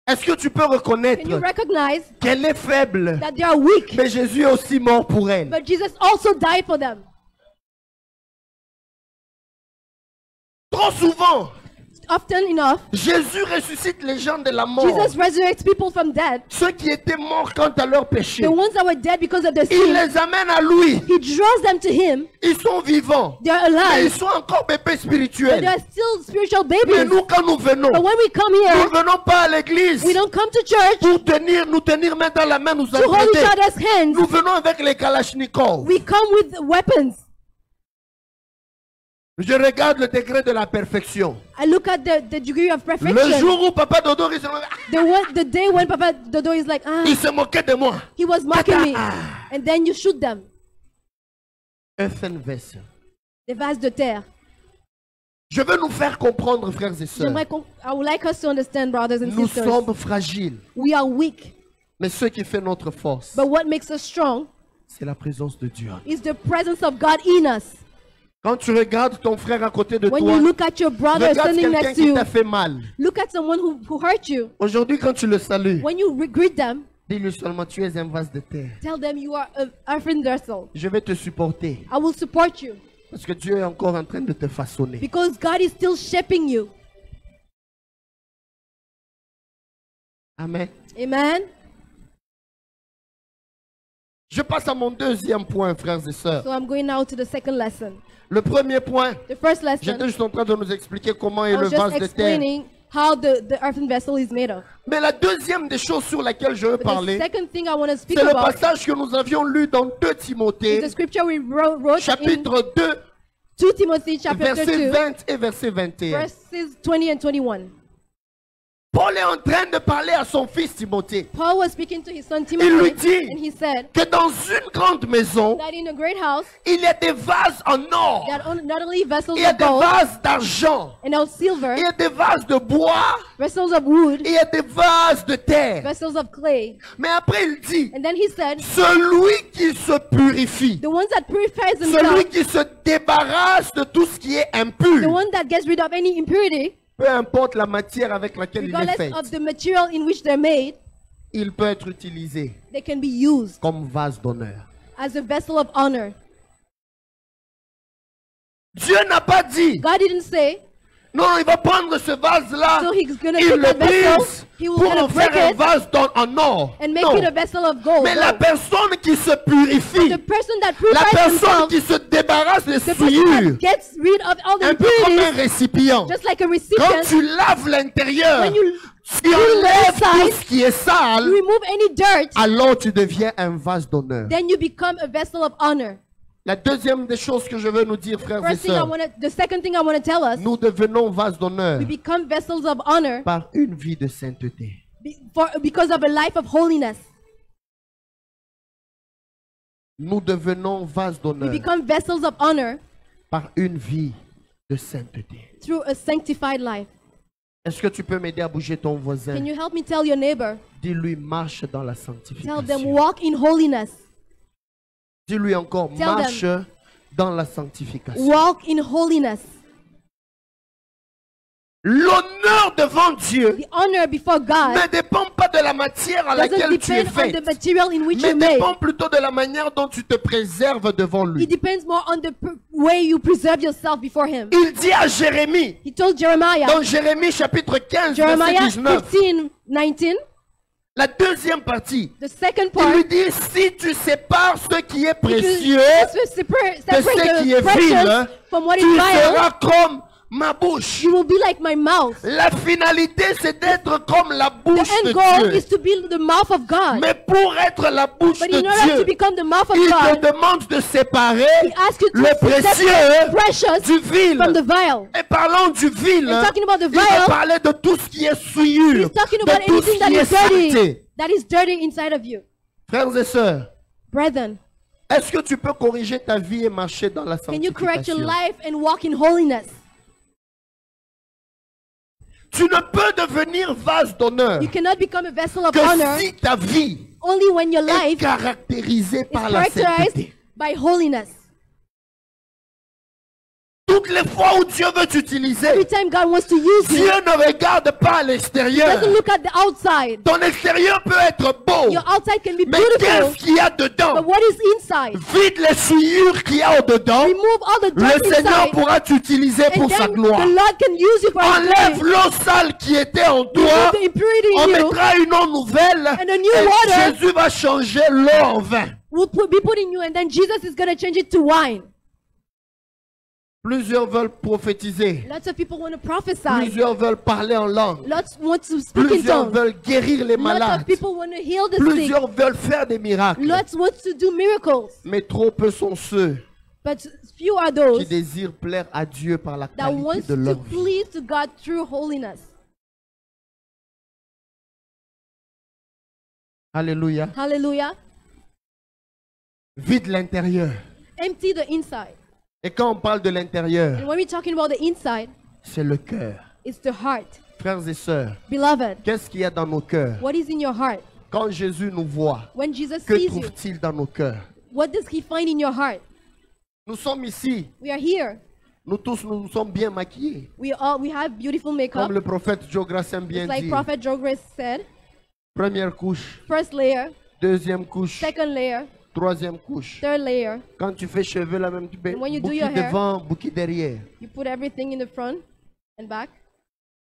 Est-ce que tu peux Can you reconnaître recognize qu'elle est faible, that they are weak, mais Jésus est aussi mort pour elle? but Jesus also died for them? Trop souvent, Often enough, Jésus ressuscite les gens de la mort. Jesus resurrects people from dead. Ceux qui étaient morts quant à leur péché. The ones that were dead because of their Il sin, les amène à lui. He draws them to Him. Ils sont vivants. They're Mais ils alive, sont encore bébés but spirituels. they're still spiritual Mais babies. nous, quand nous venons, But when we come nous here, ne venons pas à l'église we don't come to church pour nous tenir main dans la main, nous to hold each apprêter. other's hands. Nous venons avec les kalachnikovs. We come with weapons. Je regarde le degré de la perfection. I look at the degree of Le perfection. jour où Papa Dodo The day when Papa Dodo is like, il se moquait de moi. he was mocking me. And then you shoot them. Earthen vessel. Des vases de terre. Je veux nous faire comprendre, frères et sœurs. I would like us to understand, brothers and Nous sisters, sommes fragiles. we are weak. Mais ce qui fait notre force, But what makes us strong c'est la présence de Dieu. is the presence of God in us. Quand tu regardes ton frère à côté de When toi, you look at your brother regarde standing quelqu'un next to qui you, t'a fait mal. look at someone who hurt you. Aujourd'hui, quand tu le salues, When you greet them, dis-lui seulement, tu es un vase de terre. tell them you are an earthen vessel. Je vais te supporter. I will support you Parce que Dieu est encore en train de te façonner. because God is still shaping you. Amen. Amen. Je passe à mon deuxième point, frères et sœurs. So I'm going now to the second lesson. Le premier point, The first j'étais lesson, juste en train de nous expliquer comment est I le was just vase de terre. explaining how the earthen vessel is made of. Mais la deuxième des choses sur laquelle je veux But the parler, second thing I want to speak c'est le about passage que nous avions lu dans 2 is Timothée, the scripture we wrote in chapitre 2, 2 Timothy chapter verset 2, 20 et verset 21. verses 20 and 21. Paul est en train de parler à son fils Timothée Paul was speaking to his son lui Timothy, dit and he said que dans une grande maison, that in a great house, il y a des vases en or, there are not only vessels il y a of des gold vases d'argent, and of silver, il y a des vases de bois, vessels of wood, il y a des vases de terre. vessels of clay. Mais après il dit, And then he said, celui qui se purifie, the ones that purifies celui themselves, qui se débarrasse de tout ce qui est impur, the one that gets rid of any impurity, peu importe la matière avec laquelle il est regardless fait, of the material in which they're made, il peut être utilisé they can be used comme vase d'honneur. as a vessel of honor. Dieu n'a pas dit, God didn't say, non, il va prendre ce vase-là, so he's gonna il take le that vessel, brise he will pour gonna en faire break un it vase en or. and make Non. it a vessel of gold. Mais la No. personne qui se purifie, The person that la purifies personne themselves, qui se débarrasse des the person souillures, that gets rid of all the un peu comme un impurities, récipient. just like a Quand recipient, tu laves l'intérieur, when you tu enlèves tout inside, ce qui est sale, remove any dirt, alors tu deviens un vase d'honneur. then you become a vessel of honor. La deuxième des choses que je veux nous dire, frères et First thing sœurs, the second thing I want to tell us, nous devenons vase d'honneur we become vessels of honor par une vie de sainteté. because of a life of holiness. Nous devenons vase We d'honneur become vessels of honor par une vie de sainteté. through a sanctified life. Est-ce que tu peux m'aider à bouger ton voisin? Can you help me tell your neighbor? Dis-lui, marche dans la Tell them, sanctification. walk in holiness. Dis-lui encore, Tell marche dans la sanctification. Walk in holiness. L'honneur devant Dieu The honor before God ne dépend pas de la matière à doesn't laquelle tu es depend on the faite, material in which mais you're made. dépend plutôt de la manière dont tu te préserves devant lui. It depends more on the way you preserve yourself before Him. Il dit à Jérémie, He told Jeremiah, dans Jérémie chapitre 15, verset Jeremiah 19, 15:19, La deuxième partie, The second il part, lui dit, si tu sépares ce qui est if you précieux separate de ce qui est the vil, precious from what is tu vile, seras comme ma bouche. you will be like my mouth. La finalité, c'est d'être comme la The bouche end de goal Dieu. is to be the mouth of God. Mais pour être la bouche But de in order to Dieu, become the mouth of il te God, demande de séparer He asks you to le separate précieux precious du vil. from the vile. Et parlant du vil, And talking about the il va vile, parler de tout ce qui est souillure, He's talking de about tout ce anything that qui est is dirty, saleté. that is dirty inside of you. Frères et sœurs, Brethren, est-ce que tu peux corriger ta vie et marcher dans la can you correct your sanctification? life and walk in holiness? Tu ne peux devenir vase d'honneur You cannot become a vessel of que honor si ta vie only when your est life caractérisée is par la characterized sainteté. by holiness. Toutes les fois où Dieu veut t'utiliser, Every time God wants to use Dieu you, ne regarde pas à He l'extérieur. doesn't look at the outside. Ton extérieur peut être beau, Your outside can be mais beautiful, qu'est-ce qu'il y a but dedans? what is inside? Vide les souillures qu'il y a au-dedans. Remove all the dirt Le Seigneur inside, pourra t'utiliser and pour sa then gloire. the Lord can use you for His Enlève glory. l'eau sale qui était en toi. Remove the impurity On in you. mettra une eau nouvelle. And a new Et water. Jésus va changer l'eau en vin. Will be put in you, and then Jesus is going to change it to wine. Plusieurs veulent prophétiser. Lots of people want to prophesy. Plusieurs veulent parler en langue. Lots want to speak in Plusieurs tongues. veulent guérir les Lots malades. of people want to heal the sick. Plusieurs veulent faire des miracles. Lots want to do miracles. Mais trop peu sont ceux But few are qui those désirent plaire à Dieu par la that wants qualité de to leur vie. please to God through holiness. Alléluia. Hallelujah. Vide l'intérieur. Empty the inside. Et quand on parle de l'intérieur, And when we're talking about the inside, c'est le cœur. it's the heart. Frères et sœurs, Beloved, qu'est-ce qu'il y a dans nos cœurs? what is in your heart? Quand Jésus nous voit, When Jesus que sees you, trouve-t-il dans nos cœurs? what does He find in your heart? Nous sommes ici. We are here. Nous tous, nous sommes bien maquillés. We have beautiful makeup. Comme le prophète Joe Gracien bien It's like dit. Prophet Joe Grace said. Première couche, First layer, deuxième couche, second layer, troisième couche. third layer. Quand tu fais cheveux, la même tu fais And when you do bouquet your hair, devant, bouquet derrière. You put everything in the front and back.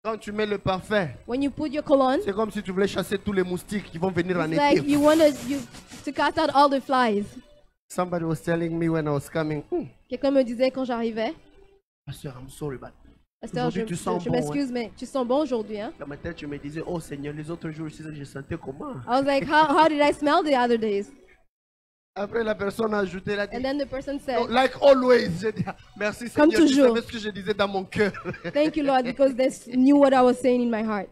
Quand tu mets le parfum, When you put your cologne, c'est comme si tu voulais chasser tous les moustiques qui vont venir en it's like été. you want to cast out all the flies. Somebody was telling me when I was coming, Quelqu'un me disait quand j'arrivais, Pasteur, I'm sorry, but Pasteur, aujourd'hui, tu sens je bon, m'excuse, mais tu sens bon aujourd'hui, hein? dans ma tête, je me disais, oh Seigneur, les autres jours, je sentais comment? I was like, how did I smell the other days? Après, la personne a ajouté, elle a dit, And then the person said, "Oh, like always. J'ai dit, ah, merci Comme Seigneur, tu toujours. savais ce que je disais dans mon cœur. thank you, Lord, because they knew what I was saying in my heart.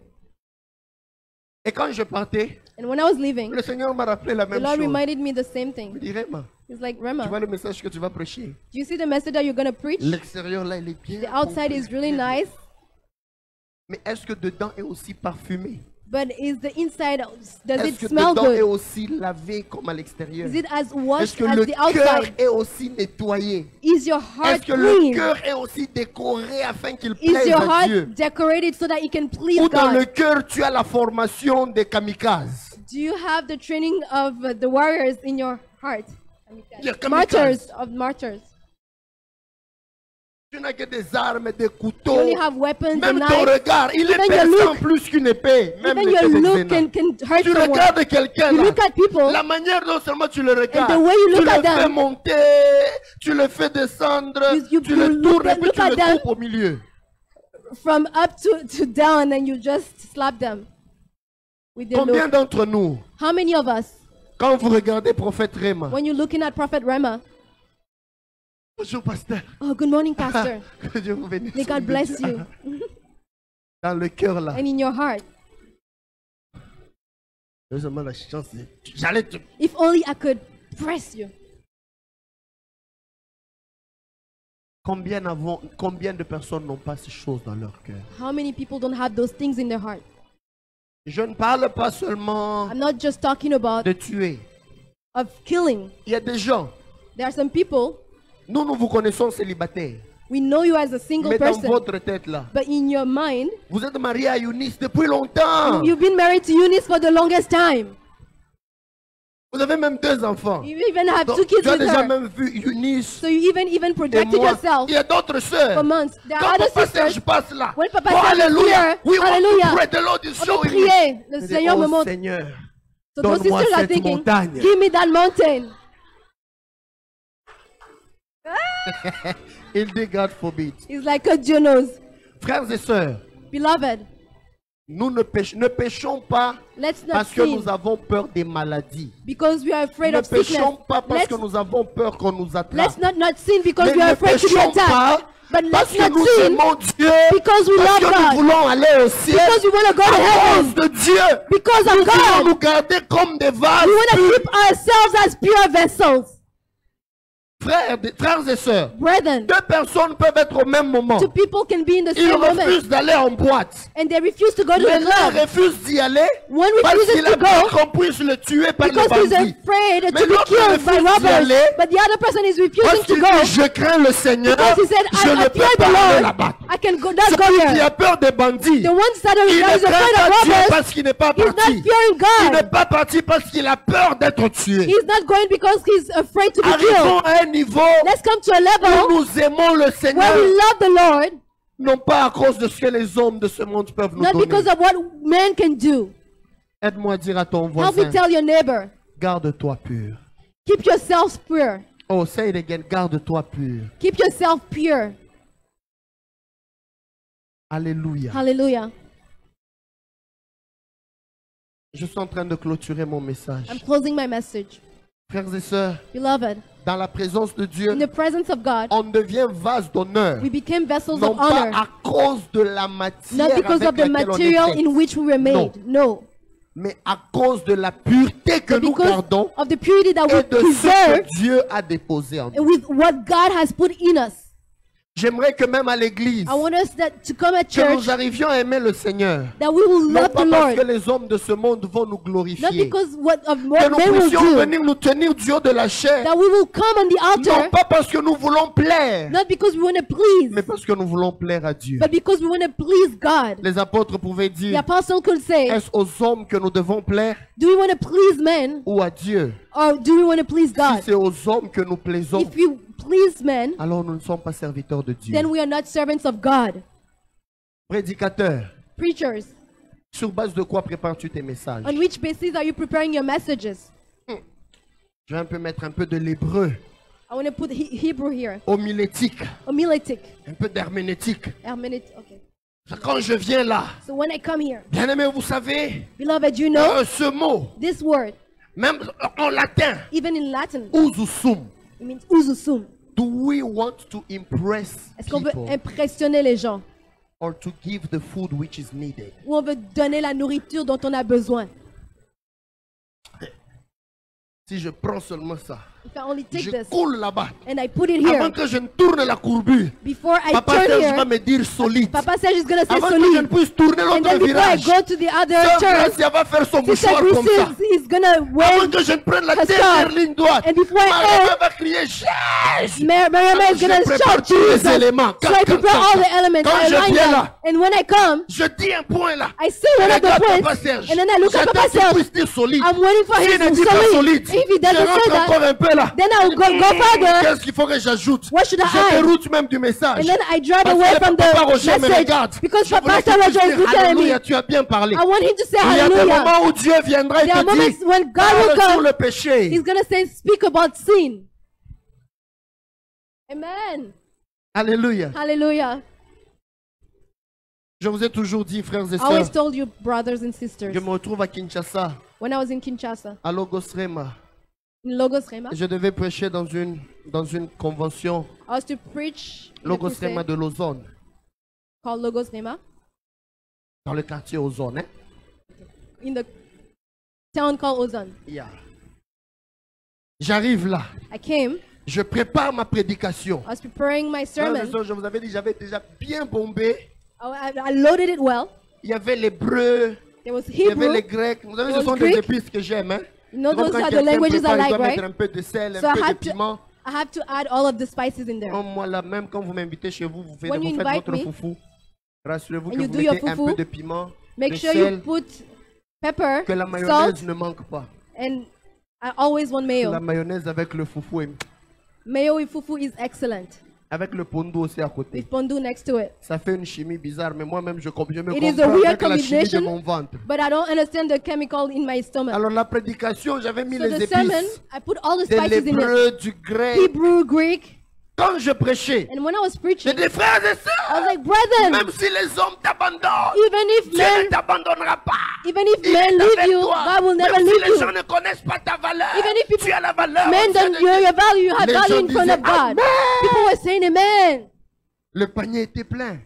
Et quand je partais, And when I was leaving, le Seigneur m'a rappelé la the même Lord chose. reminded me the same Il me thing. dit, Rema, He's like, tu Rema, vois le message que tu vas prêcher? do you see the message that you're going to preach? L'extérieur là, il est bien. The outside complet, is really bien. nice, Mais est-ce que dedans est aussi parfumé? but is the inside, does Est-ce it que smell dedans est good? aussi lavé comme à l'extérieur? Is it as Est-ce washed que as le the cœur outside? est aussi nettoyé? Is your heart Est-ce que le clean? cœur est aussi décoré afin qu'il Is plaise your à Dieu? heart decorated so that it can please Ou dans le God? cœur, tu as la formation des kamikazes? Do you have the training of the warriors in your heart? Yeah, kamikaze. Martyrs of martyrs. Tu n'as que des armes, des You couteaux. only have weapons and Même ton knives. regard, il est Even your perçant look. plus qu'une épée. Même Even l'épée your look d'Exena. can hurt Tu someone. regardes quelqu'un You là. look at people, La manière dont seulement tu le regardes, the way you tu look le at them, fais monter, tu le fais descendre, you tu le look tournes et at- puis look tu at le them. coupes au milieu. from up to down, and you just slap them with the Combien look. d'entre nous, How many of us, quand vous regardez Prophète Rema, when you're looking at Prophet Rema, bonjour pasteur, oh, good morning, Pastor. que Dieu vous bénisse. May God bless you. Dans le cœur là, And in your heart, j'ai seulement la chance, j'allais te... if only I could press you. Combien de personnes n'ont pas ces choses dans leur cœur? How many people don't have those things in their heart? Je ne parle pas seulement I'm not just talking about de tuer. of killing. Il y a des gens, There are some people, nous vous connaissons célibataires, we know you as a single mais dans person, votre tête là, but in your mind, vous êtes marié à Eunice depuis longtemps. you've been married to Eunice for the longest time. Vous avez même 2 enfants. You even have Donc, 2 kids tu as with déjà her. même vu Eunice So you even et projected moi. yourself Il y a d'autres sœurs. for months. There Quand are other Papa sisters. Serge passe là, When Papa oh, Serge is alléluia, here, we want to hallelujah. pray. The Lord is On showing veut me. prier. Le Je dis, Seigneur me oh montre. Seigneur, So those donne-moi sisters are cette thinking, montagne. give me that mountain. Il dit, God forbid. It's like a Dieu knows. Frères et sœurs, Beloved, nous ne péchons pas let's not parce que sin nous avons peur des maladies. because we are afraid Ne of sickness. péchons pas parce Let's, que nous avons peur qu'on nous attrape. let's not sin because Mais we are ne afraid to be péchons attacked. pas But parce let's que not nous sin aimons Dieu, because we parce love que nous God. voulons aller au ciel, Because we want to go to à cause heaven. de Dieu. Because of Nous voulons God. nous garder comme des vases. We want to keep ourselves as pure vessels. Frères et sœurs, Brethren, 2 personnes peuvent être au même moment. 2 people can be in the Ils same moment refusent d'aller en boîte. and they refuse to go to Mais the l'un club. refuse d'y aller One parce refuses qu'il to a peur go qu'on puisse le tuer par les because he's bandits. afraid Mais to be l'autre killed by refuse d'y robbers. aller But the other person is parce refusing to qu'il go dit, je crains le Seigneur, because he said, je I ne peux fear pas the aller Lord. là-bas. I can go, not go Celui qui there. a peur des bandits, The one that il is ne afraid craint of pas Dieu robbers, parce qu'il n'est pas he's not parti. fearing Il n'est God. pas parti parce qu'il a peur d'être tué. He's not going because he's afraid to be Arrivons killed. à un niveau Let's come to a où level nous aimons le where Seigneur, we love the Lord, non pas à cause de ce que les hommes de ce monde peuvent nous not donner. because of what man can do. Aide-moi à dire à ton Help me voisin, tell your neighbor, garde-toi pur. keep yourself pure. Oh, say it again, garde-toi pur. Keep yourself pure. Alléluia. Hallelujah. Je suis en train de clôturer mon message. I'm closing my message. Frères et sœurs, Beloved, dans la présence de Dieu, in the presence of God, on devient vase d'honneur. we became vessels Non of pas honor, à cause de la matière not because avec of the laquelle on est material fait, in which we were made. No. mais à cause de la pureté que But nous because gardons of the purity that we et de ce preserve que Dieu a déposé en nous. and with what God has put in us. J'aimerais que même à l'église, I want us to come at que church, nous arrivions à aimer le Seigneur. that we will Non love the pas parce que Lord. les hommes de ce monde vont nous Not glorifier. because what Que men nous will puissions do. venir nous tenir du haut de la chair. That we will come on the Non altar, pas parce que nous voulons plaire, not because we want to please, mais parce que nous voulons plaire à Dieu. but because we want to please God. Les apôtres pouvaient The dire, apostle could say, est-ce aux hommes que nous devons plaire do we want to please men ou à Dieu? or do we want to please Si God? c'est aux hommes que nous plaisons, If we please men, alors nous ne sommes pas serviteurs de Dieu. then we are not servants of God. Prédicateur, Preachers, sur base de quoi prépares-tu tes messages? on which basis are you preparing your messages? Je vais un peu mettre un peu de l'hébreu, I want to put Hebrew here. homilétique, Homiletic. un peu d'herméneutique. Hermeneutic. Okay. Quand je viens là, So when I come here, bien aimé, vous savez, beloved, you know ce mot, this word, même en latin, even in Latin, usum, it means uzusum. do we want to impress Est-ce qu'on veut people impressionner les gens? or to give the food which is needed? Ou on veut donner la nourriture dont on a besoin? Si je prends seulement ça, If I only take je this coule là-bas, and I put it avant here, que je ne tourne la courbure, before I Papa turn Serge va here, me dire solide. Papa says he's going to say Avant que je ne solid. puisse tourner And l'autre then before I virage, go to the other Sœur church, Gracia va faire son Sister mouchoir comme ça. Gracie is going to Avant wear que je ne prenne la her dernière scarf. ligne droite, And before I Maria va crier Jésus. Mariam is Je going to prépare shout tous les Jesus. éléments. So I prepare all the elements. Quand I je align viens them. là, And when I come, je dis un point là. I say one of the Regarde Papa points. Serge. And then I look at J'attends Papa qu'il Serge. puisse dire solide. I'm waiting for S'il him ne to dit pas solid. solide, If he je doesn't say rentre encore that, un peu là. then I'll go further. Qu'est-ce qu'il faut que j'ajoute? What should I Je add? déroute même du message. And then I drive Parce away que from Papa the Roger me regarde. message. Because Je voulais Pastor qu'il Roger puisse is dire, looking at Alléluia, me. tu as bien parlé. I want him to say Il y a des hallelujah. moments où Dieu viendra et There are te dit, moments when God parle will sur come. le péché. He's going to say, speak about sin. Amen. Alléluia. Hallelujah. Je vous ai toujours dit, frères et I always sœurs, told you, brothers and sisters, je me retrouve à Kinshasa, when I was in Kinshasa, à Logos Rema. in Logos Rema, Je devais prêcher dans une convention, I was to preach in a Logos crusade Rema de Lausanne, called Logos Rema dans le quartier Ozone. Hein? in the town called Ozan. Yeah. J'arrive là, I came, je prépare ma prédication. I was preparing my Frères et sermon. sœurs, je vous avais dit, j'avais déjà bien bombé. I loaded it well. Il y avait l'hébreu, There was il y avait Hebrew. les grecs. Vous savez, It ce was sont des Greek. épices que j'aime. Hein? You know, Donc, those quand are the quelqu'un languages I prépare, il like, doit right? mettre un peu de sel, So un I peu de have piment. to add all of the spices in there. Comme moi là, même quand vous m'invitez chez vous, vous faites, When you vous faites invite votre me, foufou. Rassurez-vous and que you vous do your mettez un foufou, peu de piment, Make de sure you sel, put pepper, que la salt, mayonnaise ne manque pas. and I always want La mayo. mayonnaise avec le foufou et Mayo with fufu is excellent. avec le pondo aussi à côté. With pondu next to it. Ça fait une chimie bizarre, mais moi-même je me It is a comprends weird avec la chimie de combination, mon ventre. but I don't understand the chemical in my stomach. Alors la prédication, j'avais mis So les the sermon, épices, I put all the de spices in it. l'hébreu, du grec. Hebrew, Greek. Quand je prêchais, And when I was j'ai preaching, dit frères et I was sœurs, like, brethren, même si les hommes t'abandonnent, even if Dieu ne men, t'abandonnera pas. even if Il men est leave avec you, toi. God will never Même si leave les you. gens ne connaissent pas ta valeur, Even if people- tu as la valeur. Men aux yeux don't de know Dieu. your value. You have Les value gens in front disaient, of God. Amen. People were saying amen. Le panier était plein,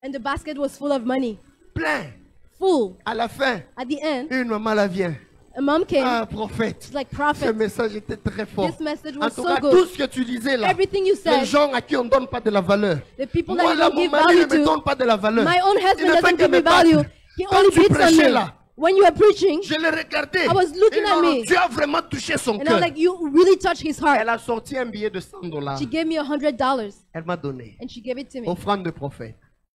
And the basket was full of money. plein. Full. À la fin, At the end, une maman la vient. a mom came. Ah, prophète. She's like, Ce prophet, message était très fort. this message En was tout so cas, good. tout ce que tu disais là, Everything you les said, gens à qui on ne donne pas de la valeur. the people Moi that you là, don't mon give mari ne value me to, donne pas de la valeur. my own Il husband ne fait doesn't que give me me value. battre. He Quand only tu beats on prêchais me. là, When you were preaching, je l'ai regardé. I was looking Et at non, me. tu as vraiment touché son and I cœur. was like, you really touched his heart. Elle a sorti un billet de $100. She gave me $100 Elle m'a donné. and she gave it to me. Offrande de prophète.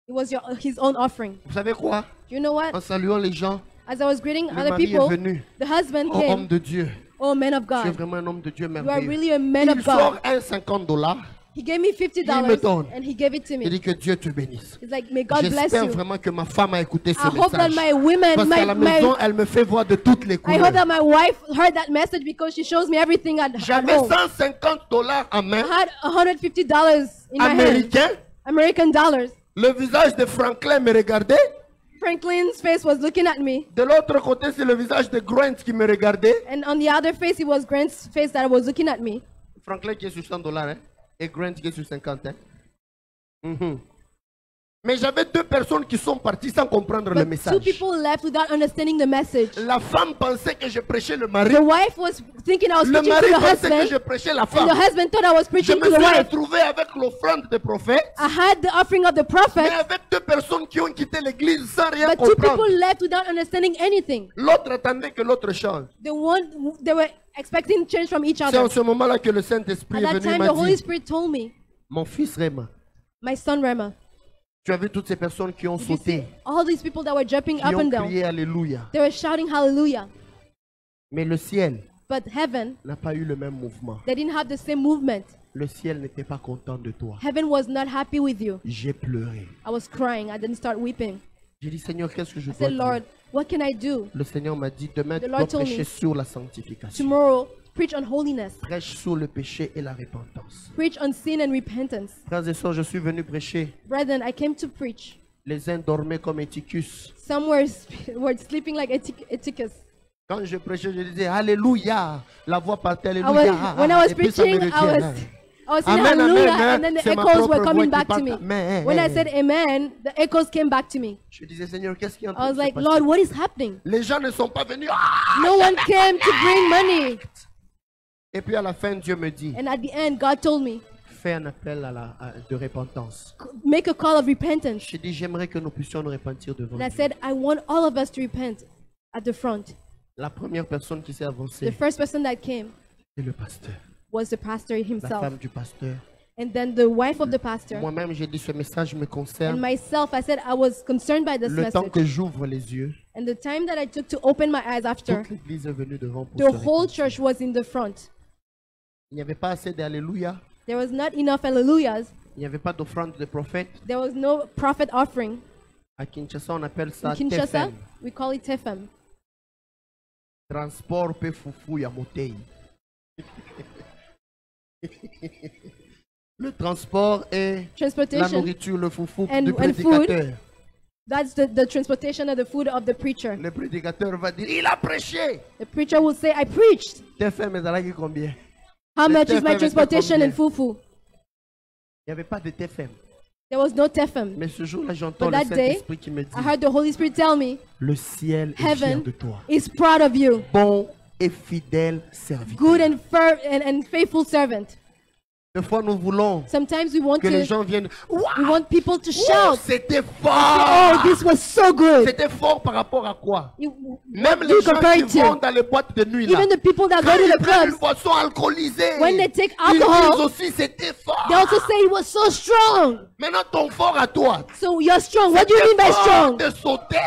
It was his own offering. Vous savez quoi? Do you know En what? saluant les gens, As I was greeting le other mari est people, venu. the husband Oh, homme came. de Dieu. Oh, man of Tu es God. vraiment un homme de Dieu You are merveilleux. really a man Il of sort God. un $50. He gave me Il me $50 donne. and he gave it to Il me. dit que Dieu te bénisse. He's like, may God bless J'espère you. vraiment que ma femme a écouté ce I hope that message. my women, Parce qu'à la maison, elle me fait voir de toutes les I couleurs. hope that my wife heard that message because she shows me everything at J'avais home. $150 en main, I had $150 in my hand. américain. American dollars. Le visage de Franklin me regardait. Franklin's face was looking at me. De l'autre côté, c'est le visage de Grant qui me regardait. And on the other face, it was Grant's face that was looking at me. Franklin qui est sur $100, hein, et Grant qui est sur 50. Hein. Mhm. Mais j'avais deux personnes qui sont parties sans comprendre le But two message. people left without understanding the message. La femme pensait que je prêchais le mari. The wife was thinking I was Le preaching mari to the pensait que je husband, prêchais la and the femme. husband thought I was Je preaching me to the suis wife. retrouvé avec l'offrande des prophètes, I had the offering of the mais prophet, avec deux personnes qui ont quitté l'église sans rien but two comprendre. people left without understanding anything. L'autre attendait que l'autre change. The one they were expecting change from each C'est en other. ce moment-là que le Saint-Esprit At est that venu et time, m'a the Holy dit, Spirit told me, mon fils Réma, my son Rema, tu as vu toutes ces personnes qui ont did you see sauté, all these people that were jumping qui up ont and down? crié Alléluia. They were shouting hallelujah. Mais le ciel But heaven, n'a pas eu le même mouvement. they didn't have the same movement. Le ciel n'était pas content de toi. Heaven was not happy with you. J'ai pleuré. I was crying. I didn't start weeping. J'ai dit, Seigneur, qu'est-ce que je I dois said, Lord, dire? what can I do? Le Seigneur m'a dit, demain, The tu Lord dois told prêcher me, sur la sanctification. Tomorrow, preach on holiness. Prêche sur le péché et la repentance. Preach on sin and repentance. Frères et sœurs, je suis venu prêcher. Brethren, I came to preach. Les uns dormaient comme Éticus. Some were, were sleeping like Eutychus. Quand je prêchais, je disais Alléluia. La voix partait I Alléluia. was, when I was Et puis ça me preaching, revient. I was saying Amen, hallelujah, amen, and then the c'est ma echoes propre were coming voix qui back to me. parle. Amen. When I said amen, the echoes came back to me. Je disais Seigneur, qu'est-ce qui est en I train was de se like, passer? Lord, what is happening? Les gens ne sont pas venus. Ah! No one came to bring money. Et puis à la fin, Dieu me dit, And at the end, God told me, fais un appel de repentance. make a call of repentance. J'ai dit, j'aimerais que nous puissions nous repentir devant And I Dieu. said, I want all of us to repent at the front. La première personne qui s'est The avancée, first person that came c'est le pasteur. was the pastor La himself. femme du pasteur. And then the wife of the pastor. Moi-même, j'ai dit, ce message me And concerne. myself, I said I was concerned by this Le temps message. que j'ouvre les yeux, And the time that I took to open my eyes after, toute l'église est venue devant pour the se whole repentir. church was in the front. Il n'y avait pas assez d'Alléluia. There was not enough hallelujahs. Il n'y avait pas d'offrande de prophète. There was no prophet offering. À Kinshasa, on appelle ça In Kinshasa, TFM. we call it tefem. Transport pe foufou ya motei. Le transport est la Transportation, nourriture, le foufou and du food. prédicateur. that's the transportation of the food of the preacher. Le prédicateur va dire, il a prêché. The preacher will say, I preached. TFM est combien? How Le much is my TFM était transportation combien? in fufu? Il n'y avait pas de TFM. There was no tefem. Mais ce jour-là, j'entends But le that day, Saint-Esprit qui me dit, I heard the Holy Spirit tell me, le ciel est fier heaven de toi. is proud of you. Bon et fidèle serviteur. Good and faithful servant. Des fois, nous voulons Sometimes we want que les to, gens viennent. we Waouh, want people to oh, shout. c'était Oh, fort. this was so good. C'était fort par rapport à quoi? Même What do les you gens compare qui it vont to? dans les boîtes de nuit là. Even the people that Quand go to ils the prennent une clubs, boisson alcoolisée, when they take ils disent alcohol, aussi c'était fort. they also say it was so strong. Maintenant ton fort à toi. So you're strong. What do you mean by C'était fort strong? de sauter.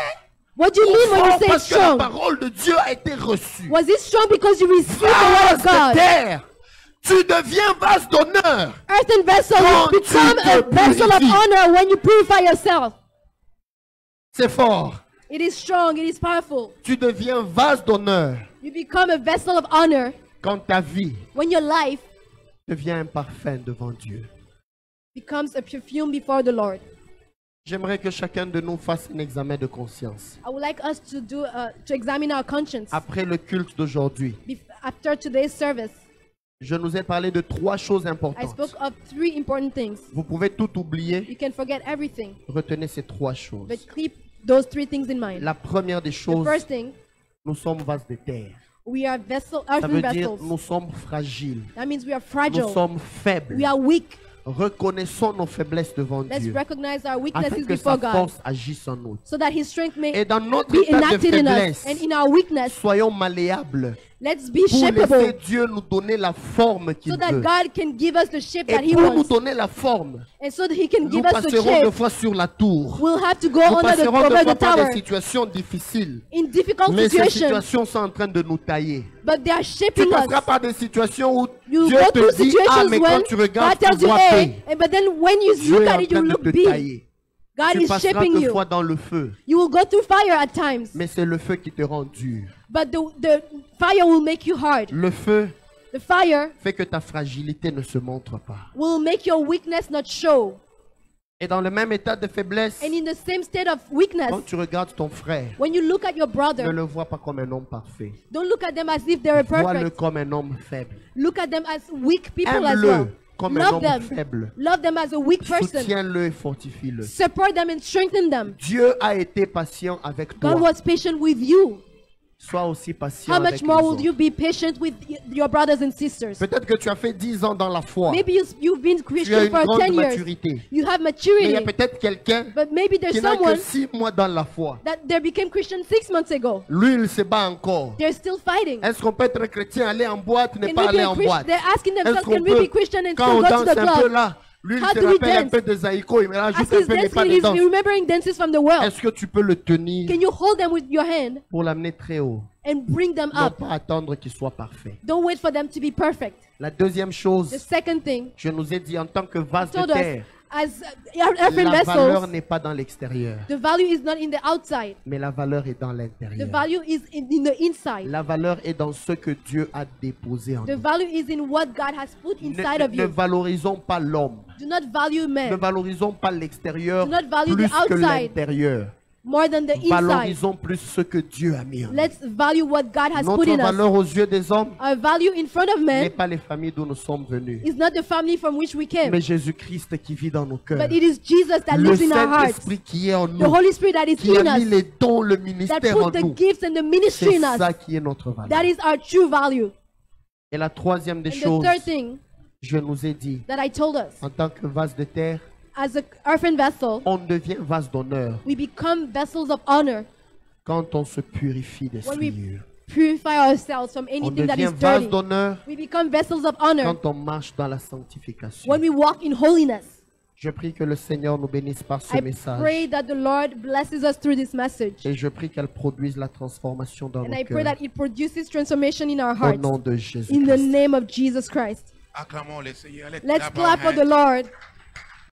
What do you mean when you Fort say parce que la strong? parole de Dieu a été reçue. Was it strong because you received the Vase word of de God? terre, tu deviens vase d'honneur. Earthen vessel, Quand you become tu a te vessel of purifies. honor when you purify yourself. C'est fort. It is strong, it is powerful. Tu deviens vase d'honneur You become a vessel of honor quand ta vie when your life devient un parfum devant Dieu. becomes a perfume before the Lord. J'aimerais que chacun de nous fasse un examen de conscience. I would like us to examine our conscience Après le culte d'aujourd'hui, after today's service. je nous ai parlé de 3 choses I importantes. spoke of 3 important things. Vous pouvez tout oublier. You can forget everything, Retenez ces 3 choses. but keep those 3 things in mind. La première des The choses, first thing, nous sommes vases de terre. we are Ça earthen veut dire vessels. nous sommes fragiles. That means we are Nous fragile. sommes faibles. We are weak. Reconnaissons nos faiblesses devant Let's Dieu. recognize our Afin weaknesses que sa before God, force agisse en nous. so that His strength may Et dans notre be état de enacted in us. faiblesse, And in our weakness, soyons malléables let's be pour laisser shapeable, Dieu nous donner la forme qu'il so that veut. God can give us the shape Et that He pour nous wants, donner la forme, and so that He can nous give us the passerons deux shape. fois sur la tour. We'll have to go Nous under passerons over deux fois the par tower des situations difficiles. in difficult Mais ces situations, situations sont en train de nous tailler. but they are Tu shaping passeras us. par des situations où You Dieu go te through dit A, situations mais when quand tu regardes, God tu tells you vois A, B. but then when you Dieu look est at en it, you train de look te B. tailler. God Tu is passeras shaping deux you. fois dans le feu. You will go through fire at times, Mais c'est le feu qui te rend dur. but the fire will make you hard. Le feu The fire fait que ta fragilité ne se montre pas. will make your weakness not show. Et dans le même état de faiblesse, And in the same state of weakness, quand tu regardes ton frère, when you look at your ne brother, le vois pas comme un homme parfait. don't look at them as if they're Vois-le perfect. comme un homme faible. Look at them as weak people as Aime-le well. comme un Love homme them. faible. Love them as a weak person. Soutiens-le et fortifie-le. Support them and strengthen them. Dieu a été patient avec toi. God was patient with you. Sois aussi patient How avec much les more will autres. you be patient with your brothers and sisters? Peut-être que tu as fait 10 ans dans la foi. Maybe you've been Tu as Christian une for grande 10 years. maturité. You have Mais il y a maturity. peut-être quelqu'un But maybe there's qui n'a que someone 6 mois dans la foi. that they became Christian 6 months ago. Lui, il se bat encore. They're still fighting. Est-ce qu'on peut être chrétien, aller en boîte, ne Can pas we be aller a en Christian? boîte? They're asking Est-ce themselves, qu'on can we peut, be Christian and quand on still go to danse the un peu club? là, lui, il How se do we rappelle un dance? peu des haïkos, il me As rajoute un he's peu les pas dancing, de danse. he's remembering dances from the world. Est-ce que tu peux le tenir Can you hold them with your hand pour l'amener très haut? and bring them Non up? pas attendre qu'il soit parfait. Don't wait for them to be perfect. La deuxième The chose, second thing, je nous ai dit en tant que vase de told us, terre, as earthen la valeur vessels, n'est pas dans l'extérieur, the value is not in the outside. mais la valeur est dans The l'intérieur. value is in the inside. La valeur est dans ce que Dieu a déposé en The nous. value is in what God has put inside of Ne you. valorisons pas l'homme. Do not value Ne man valorisons pas l'extérieur Do not value plus the que outside. l'intérieur. more than the inside. Valorisons plus ce que Dieu a mis en nous. Let's value what God has put Notre in us. valeur aux yeux des hommes Our value in front of n'est men pas les familles d'où nous sommes venus, is not the family from which we came, mais Jésus-Christ qui vit dans nos cœurs. but it is Jesus that Le lives in our hearts. Saint-Esprit qui est en The nous, Holy Spirit that is qui a in mis us, les dons, le that ministère en put the nous. gifts and the ministry C'est in us. ça qui est notre valeur. That is our true value. Et la troisième des And the choses, third thing je nous ai dit, that I told us, en tant que vase de terre, as an earthen vessel, on devient vase d'honneur we become vessels of honor quand on se purifie des when we souillures. purify ourselves from On anything that devient is vase dirty. d'honneur We become vessels of honor quand on marche dans la sanctification. when we walk in holiness. Je prie que le Seigneur nous bénisse par ce I message. pray that the Lord blesses us through this message. Et je prie qu'elle produise la transformation dans And nos I pray cœurs. that it produces transformation in our Au hearts. nom de In the Jésus-Christ. name of Jesus Christ. Acclamons le Seigneur. Let's clap for the Lord.